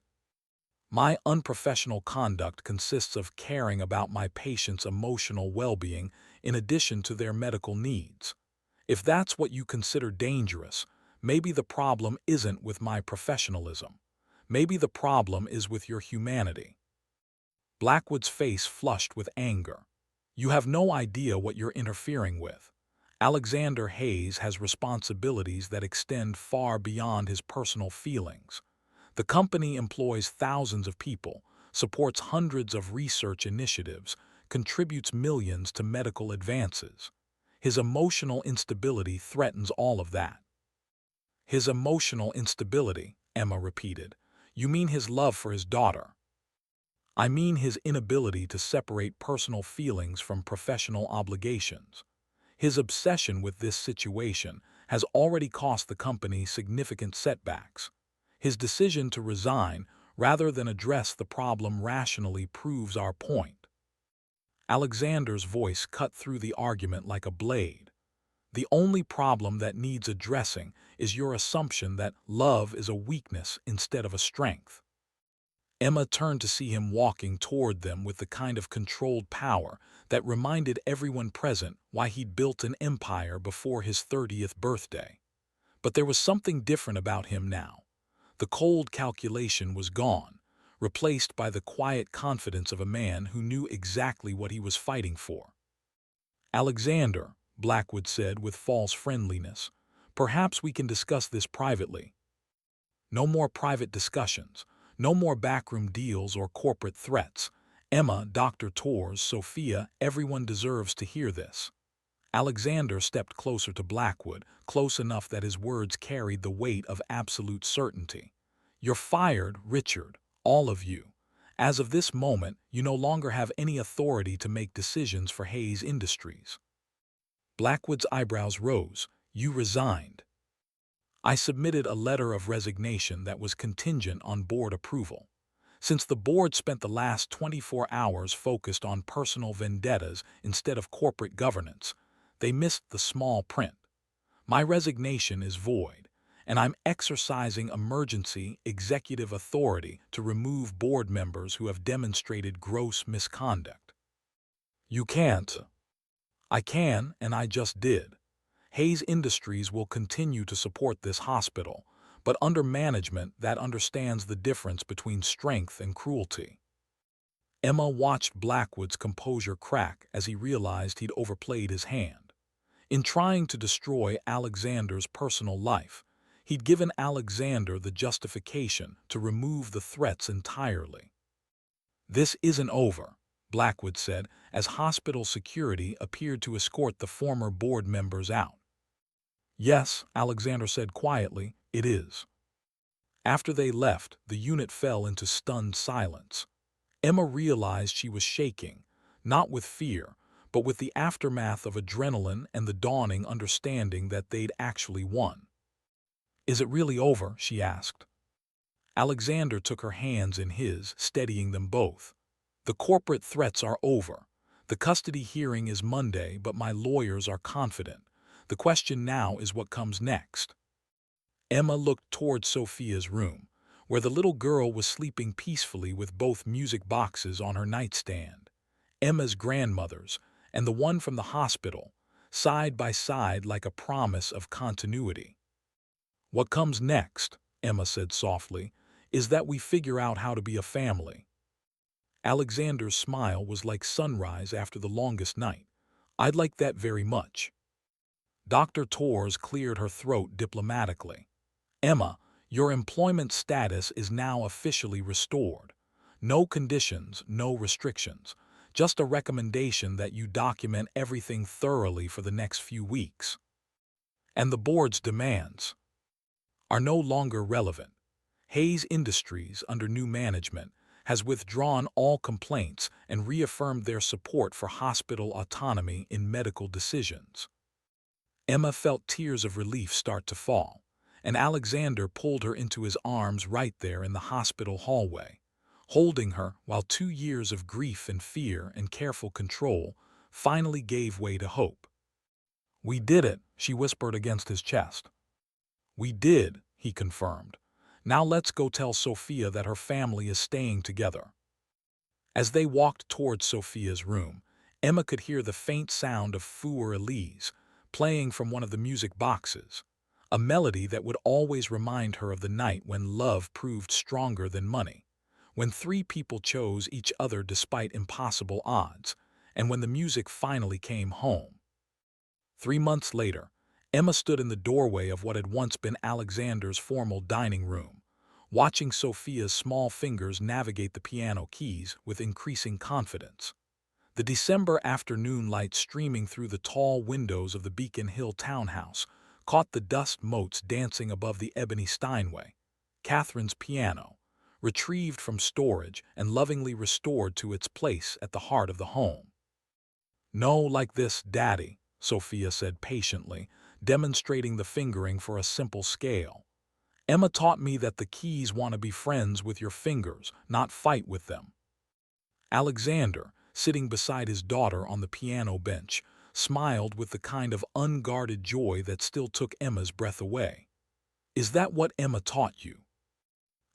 My unprofessional conduct consists of caring about my patients' emotional well-being in addition to their medical needs. If that's what you consider dangerous, maybe the problem isn't with my professionalism. Maybe the problem is with your humanity." Blackwood's face flushed with anger. "You have no idea what you're interfering with. Alexander Hayes has responsibilities that extend far beyond his personal feelings. The company employs thousands of people, supports hundreds of research initiatives, contributes millions to medical advances. His emotional instability threatens all of that." "His emotional instability," Emma repeated. "You mean his love for his daughter?" "I mean his inability to separate personal feelings from professional obligations. His obsession with this situation has already cost the company significant setbacks. His decision to resign rather than address the problem rationally proves our point." Alexander's voice cut through the argument like a blade. "The only problem that needs addressing is your assumption that love is a weakness instead of a strength." Emma turned to see him walking toward them with the kind of controlled power that reminded everyone present why he'd built an empire before his 30th birthday. But there was something different about him now. The cold calculation was gone, replaced by the quiet confidence of a man who knew exactly what he was fighting for. "Alexander," Blackwood said with false friendliness, "perhaps we can discuss this privately." No more private discussions. No more backroom deals or corporate threats. Emma, Dr. Torres, Sophia, everyone deserves to hear this. Alexander stepped closer to Blackwood, close enough that his words carried the weight of absolute certainty. "You're fired, Richard, all of you. As of this moment, you no longer have any authority to make decisions for Hayes Industries." Blackwood's eyebrows rose. "You resigned." "I submitted a letter of resignation that was contingent on board approval. Since the board spent the last 24 hours focused on personal vendettas instead of corporate governance, they missed the small print. My resignation is void, and I'm exercising emergency executive authority to remove board members who have demonstrated gross misconduct." "You can't." "I can, and I just did. Hayes Industries will continue to support this hospital, but under management that understands the difference between strength and cruelty." Emma watched Blackwood's composure crack as he realized he'd overplayed his hand. In trying to destroy Alexander's personal life, he'd given Alexander the justification to remove the threats entirely. "This isn't over," Blackwood said, as hospital security appeared to escort the former board members out. "Yes," Alexander said quietly, "it is." After they left, the unit fell into stunned silence. Emma realized she was shaking, not with fear, but with the aftermath of adrenaline and the dawning understanding that they'd actually won. "Is it really over?" she asked. Alexander took her hands in his, steadying them both. "The corporate threats are over. The custody hearing is Monday, but my lawyers are confident. The question now is what comes next." Emma looked toward Sophia's room, where the little girl was sleeping peacefully with both music boxes on her nightstand. Emma's grandmother's, and the one from the hospital, side by side like a promise of continuity. "What comes next," Emma said softly, "is that we figure out how to be a family." Alexander's smile was like sunrise after the longest night. "I'd like that very much." Dr. Torres cleared her throat diplomatically. "Emma, your employment status is now officially restored. No conditions, no restrictions. Just a recommendation that you document everything thoroughly for the next few weeks. And the board's demands are no longer relevant. Hayes Industries, under new management, has withdrawn all complaints and reaffirmed their support for hospital autonomy in medical decisions." Emma felt tears of relief start to fall, and Alexander pulled her into his arms right there in the hospital hallway, holding her while 2 years of grief and fear and careful control finally gave way to hope. "We did it," she whispered against his chest. "We did," he confirmed. Now let's go tell Sophia that her family is staying together." As they walked towards Sophia's room, Emma could hear the faint sound of Für Elise playing from one of the music boxes, a melody that would always remind her of the night when love proved stronger than money, when three people chose each other despite impossible odds, and when the music finally came home. 3 months later, Emma stood in the doorway of what had once been Alexander's formal dining room, watching Sophia's small fingers navigate the piano keys with increasing confidence. The December afternoon light streaming through the tall windows of the Beacon Hill townhouse caught the dust motes dancing above the ebony Steinway, Catherine's piano, retrieved from storage and lovingly restored to its place at the heart of the home. "No, like this, Daddy," Sophia said patiently, demonstrating the fingering for a simple scale. "Emma taught me that the keys want to be friends with your fingers, not fight with them." Alexander, sitting beside his daughter on the piano bench, smiled with the kind of unguarded joy that still took Emma's breath away. "Is that what Emma taught you?"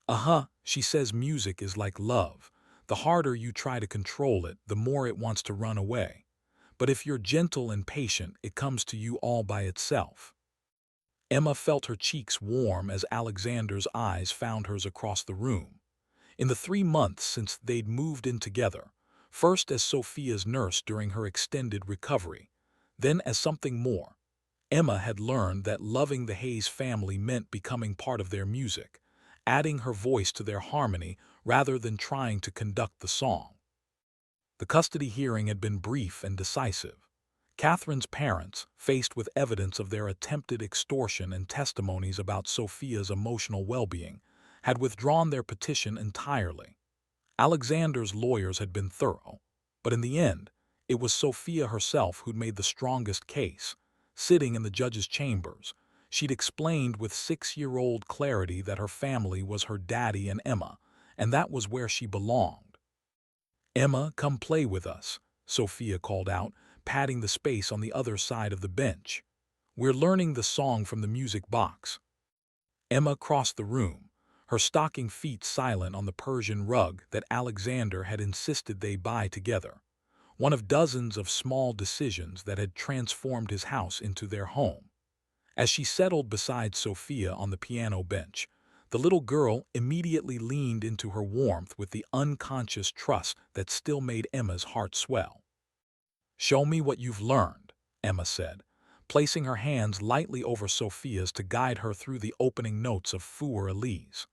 "Uh-huh, she says music is like love. The harder you try to control it, the more it wants to run away. But if you're gentle and patient, it comes to you all by itself." Emma felt her cheeks warm as Alexander's eyes found hers across the room. In the 3 months since they'd moved in together, first as Sophia's nurse during her extended recovery, then as something more, Emma had learned that loving the Hayes family meant becoming part of their music, adding her voice to their harmony rather than trying to conduct the song. The custody hearing had been brief and decisive. Catherine's parents, faced with evidence of their attempted extortion and testimonies about Sophia's emotional well-being, had withdrawn their petition entirely. Alexander's lawyers had been thorough, but in the end, it was Sophia herself who'd made the strongest case. Sitting in the judge's chambers, she'd explained with 6-year-old clarity that her family was her daddy and Emma, and that was where she belonged. "Emma, come play with us," Sophia called out, patting the space on the other side of the bench. "We're learning the song from the music box." Emma crossed the room, her stocking feet silent on the Persian rug that Alexander had insisted they buy together, one of dozens of small decisions that had transformed his house into their home. As she settled beside Sophia on the piano bench, the little girl immediately leaned into her warmth with the unconscious trust that still made Emma's heart swell. "Show me what you've learned," Emma said, placing her hands lightly over Sophia's to guide her through the opening notes of Für Elise.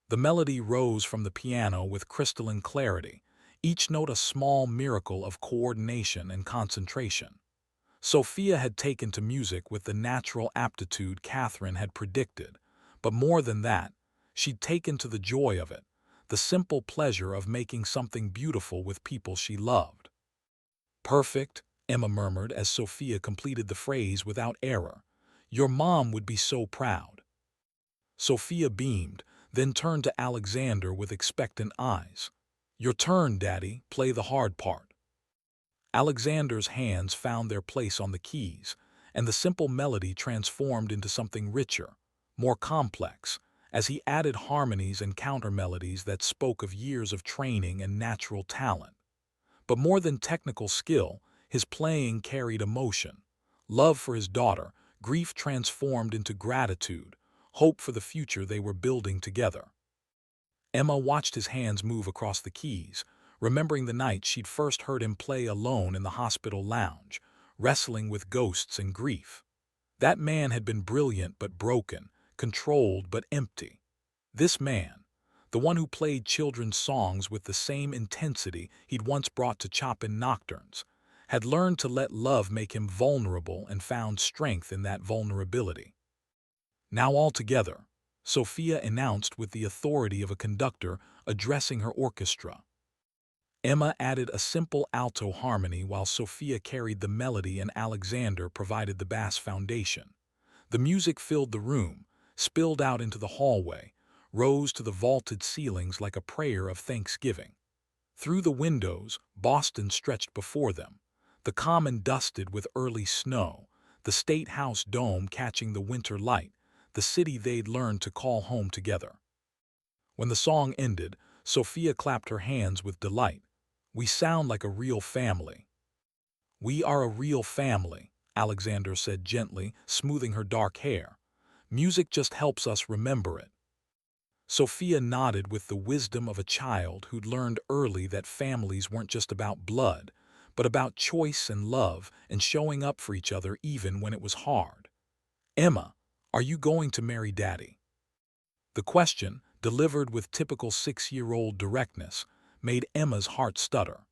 The melody rose from the piano with crystalline clarity, each note a small miracle of coordination and concentration. Sophia had taken to music with the natural aptitude Catherine had predicted, but more than that, she'd taken to the joy of it, the simple pleasure of making something beautiful with people she loved. "Perfect," Emma murmured as Sophia completed the phrase without error. "Your mom would be so proud." Sophia beamed, then turned to Alexander with expectant eyes. "Your turn, Daddy, play the hard part." Alexander's hands found their place on the keys, and the simple melody transformed into something richer, more complex, as he added harmonies and counter-melodies that spoke of years of training and natural talent. But more than technical skill, his playing carried emotion, love for his daughter, grief transformed into gratitude, hope for the future they were building together. Emma watched his hands move across the keys, remembering the night she'd first heard him play alone in the hospital lounge, wrestling with ghosts and grief. That man had been brilliant but broken, controlled but empty. This man, the one who played children's songs with the same intensity he'd once brought to Chopin nocturnes, had learned to let love make him vulnerable and found strength in that vulnerability. "Now all together," Sophia announced with the authority of a conductor addressing her orchestra. Emma added a simple alto harmony while Sophia carried the melody and Alexander provided the bass foundation. The music filled the room, spilled out into the hallway, rose to the vaulted ceilings like a prayer of thanksgiving. Through the windows, Boston stretched before them, the common dusted with early snow, the State House dome catching the winter light, the city they'd learned to call home together. When the song ended, Sophia clapped her hands with delight. "We sound like a real family." "We are a real family," Alexander said gently, smoothing her dark hair. "Music just helps us remember it." Sophia nodded with the wisdom of a child who'd learned early that families weren't just about blood, but about choice and love and showing up for each other even when it was hard. "Emma, are you going to marry Daddy?" The question, delivered with typical 6-year-old directness, made Emma's heart stutter.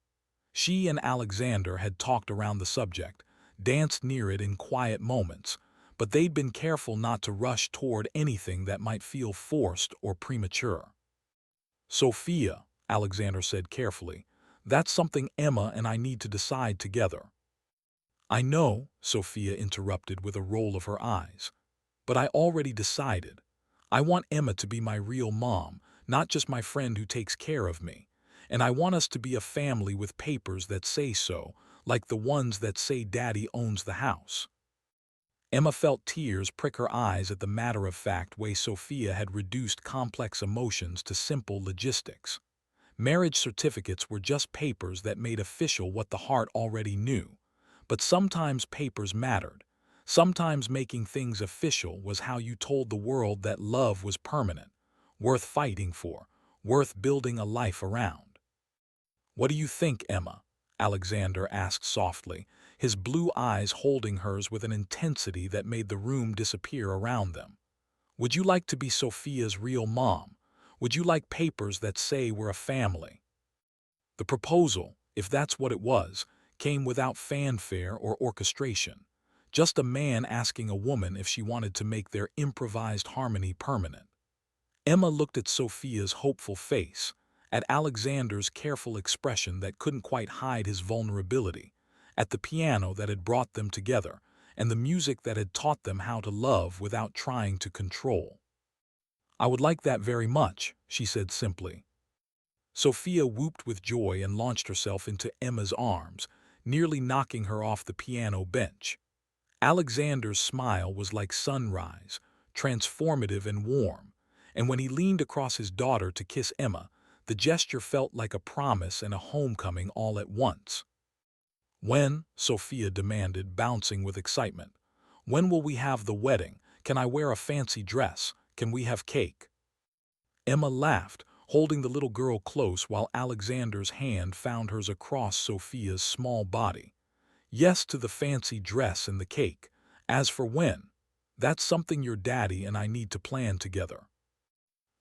She and Alexander had talked around the subject, danced near it in quiet moments, but they'd been careful not to rush toward anything that might feel forced or premature. "Sophia," Alexander said carefully, "that's something Emma and I need to decide together." "I know," Sophia interrupted with a roll of her eyes, "but I already decided. I want Emma to be my real mom, not just my friend who takes care of me. And I want us to be a family with papers that say so, like the ones that say Daddy owns the house." Emma felt tears prick her eyes at the matter-of-fact way Sophia had reduced complex emotions to simple logistics. Marriage certificates were just papers that made official what the heart already knew. But sometimes papers mattered. Sometimes making things official was how you told the world that love was permanent, worth fighting for, worth building a life around. "What do you think, Emma?" Alexander asked softly, his blue eyes holding hers with an intensity that made the room disappear around them. "Would you like to be Sophia's real mom? Would you like papers that say we're a family?" The proposal, if that's what it was, came without fanfare or orchestration. Just a man asking a woman if she wanted to make their improvised harmony permanent. Emma looked at Sophia's hopeful face, at Alexander's careful expression that couldn't quite hide his vulnerability, at the piano that had brought them together, and the music that had taught them how to love without trying to control. "I would like that very much," she said simply. Sophia whooped with joy and launched herself into Emma's arms, nearly knocking her off the piano bench. Alexander's smile was like sunrise, transformative and warm, and when he leaned across his daughter to kiss Emma, the gesture felt like a promise and a homecoming all at once. "When?" Sophia demanded, bouncing with excitement. "When will we have the wedding? Can I wear a fancy dress? Can we have cake?" Emma laughed, holding the little girl close while Alexander's hand found hers across Sophia's small body. "Yes to the fancy dress and the cake. As for when, that's something your daddy and I need to plan together.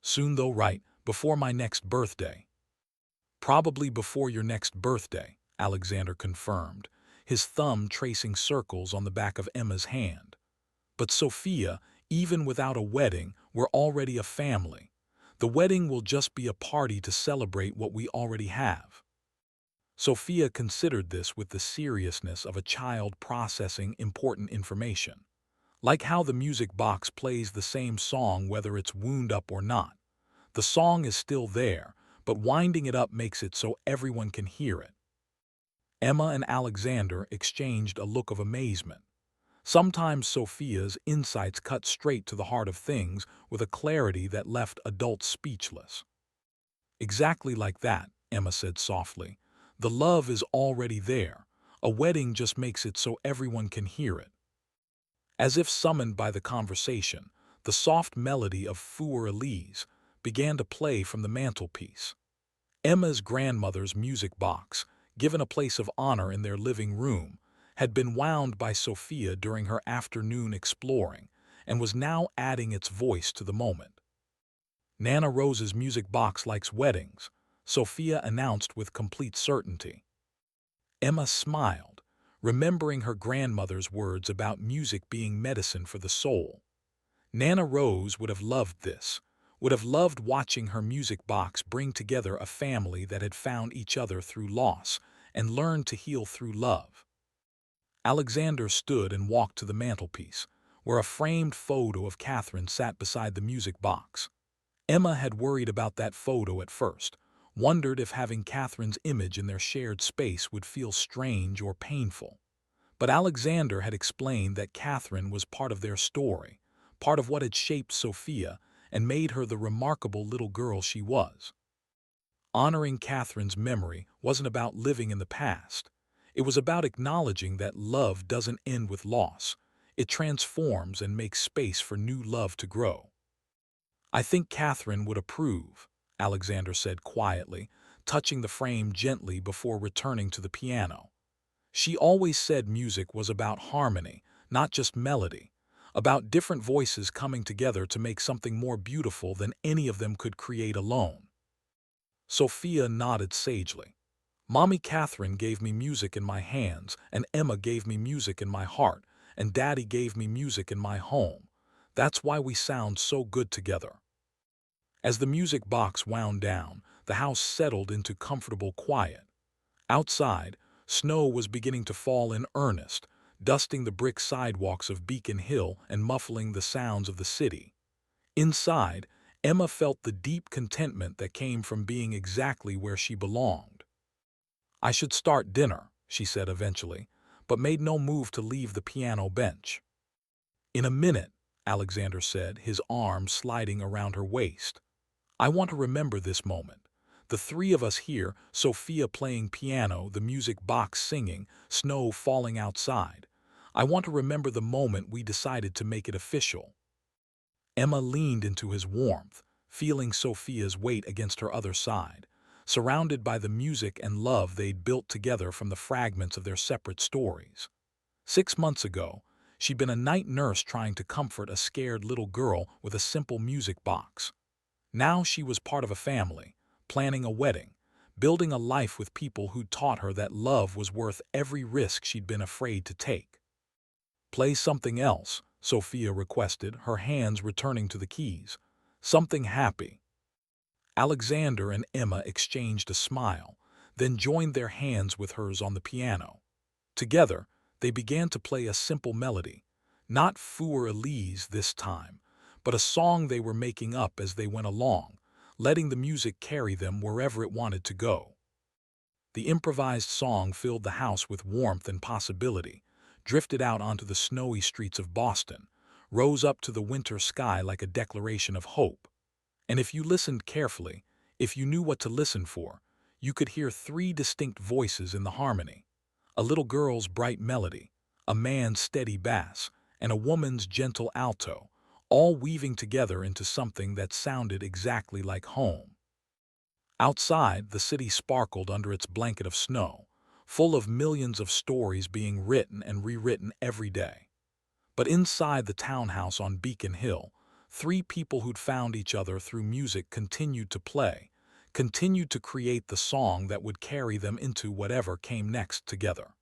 Soon though, right, before my next birthday." "Probably before your next birthday," Alexander confirmed, his thumb tracing circles on the back of Emma's hand. "But Sophia, even without a wedding, we're already a family. The wedding will just be a party to celebrate what we already have." Sophia considered this with the seriousness of a child processing important information. Like how the music box plays the same song whether it's wound up or not. The song is still there, but winding it up makes it so everyone can hear it. Emma and Alexander exchanged a look of amazement. Sometimes Sophia's insights cut straight to the heart of things with a clarity that left adults speechless. "Exactly like that," Emma said softly. "The love is already there. A wedding just makes it so everyone can hear it." As if summoned by the conversation, the soft melody of Für Elise began to play from the mantelpiece. Emma's grandmother's music box, given a place of honor in their living room, had been wound by Sophia during her afternoon exploring and was now adding its voice to the moment. "Nana Rose's music box likes weddings," Sophia announced with complete certainty. Emma smiled, remembering her grandmother's words about music being medicine for the soul. Nana Rose would have loved this, would have loved watching her music box bring together a family that had found each other through loss and learned to heal through love. Alexander stood and walked to the mantelpiece, where a framed photo of Catherine sat beside the music box. Emma had worried about that photo at first, wondered if having Catherine's image in their shared space would feel strange or painful. But Alexander had explained that Catherine was part of their story, part of what had shaped Sophia and made her the remarkable little girl she was. Honoring Catherine's memory wasn't about living in the past. It was about acknowledging that love doesn't end with loss. It transforms and makes space for new love to grow. "I think Catherine would approve," Alexander said quietly, touching the frame gently before returning to the piano. "She always said music was about harmony, not just melody, about different voices coming together to make something more beautiful than any of them could create alone." Sophia nodded sagely. "Mommy Catherine gave me music in my hands, and Emma gave me music in my heart, and Daddy gave me music in my home. That's why we sound so good together." As the music box wound down, the house settled into comfortable quiet. Outside, snow was beginning to fall in earnest, dusting the brick sidewalks of Beacon Hill and muffling the sounds of the city. Inside, Emma felt the deep contentment that came from being exactly where she belonged. "I should start dinner," she said eventually, but made no move to leave the piano bench. "In a minute," Alexander said, his arm sliding around her waist. "I want to remember this moment. The three of us here, Sophia playing piano, the music box singing, snow falling outside. I want to remember the moment we decided to make it official." Emma leaned into his warmth, feeling Sophia's weight against her other side, surrounded by the music and love they'd built together from the fragments of their separate stories. 6 months ago, she'd been a night nurse trying to comfort a scared little girl with a simple music box. Now she was part of a family, planning a wedding, building a life with people who'd taught her that love was worth every risk she'd been afraid to take. "Play something else," Sophia requested, her hands returning to the keys. "Something happy." Alexander and Emma exchanged a smile, then joined their hands with hers on the piano. Together, they began to play a simple melody, not Für Elise this time, but a song they were making up as they went along, letting the music carry them wherever it wanted to go. The improvised song filled the house with warmth and possibility, drifted out onto the snowy streets of Boston, rose up to the winter sky like a declaration of hope. And if you listened carefully, if you knew what to listen for, you could hear three distinct voices in the harmony: a little girl's bright melody, a man's steady bass, and a woman's gentle alto, all weaving together into something that sounded exactly like home. Outside, the city sparkled under its blanket of snow, full of millions of stories being written and rewritten every day. But inside the townhouse on Beacon Hill, three people who'd found each other through music continued to play, continued to create the song that would carry them into whatever came next together.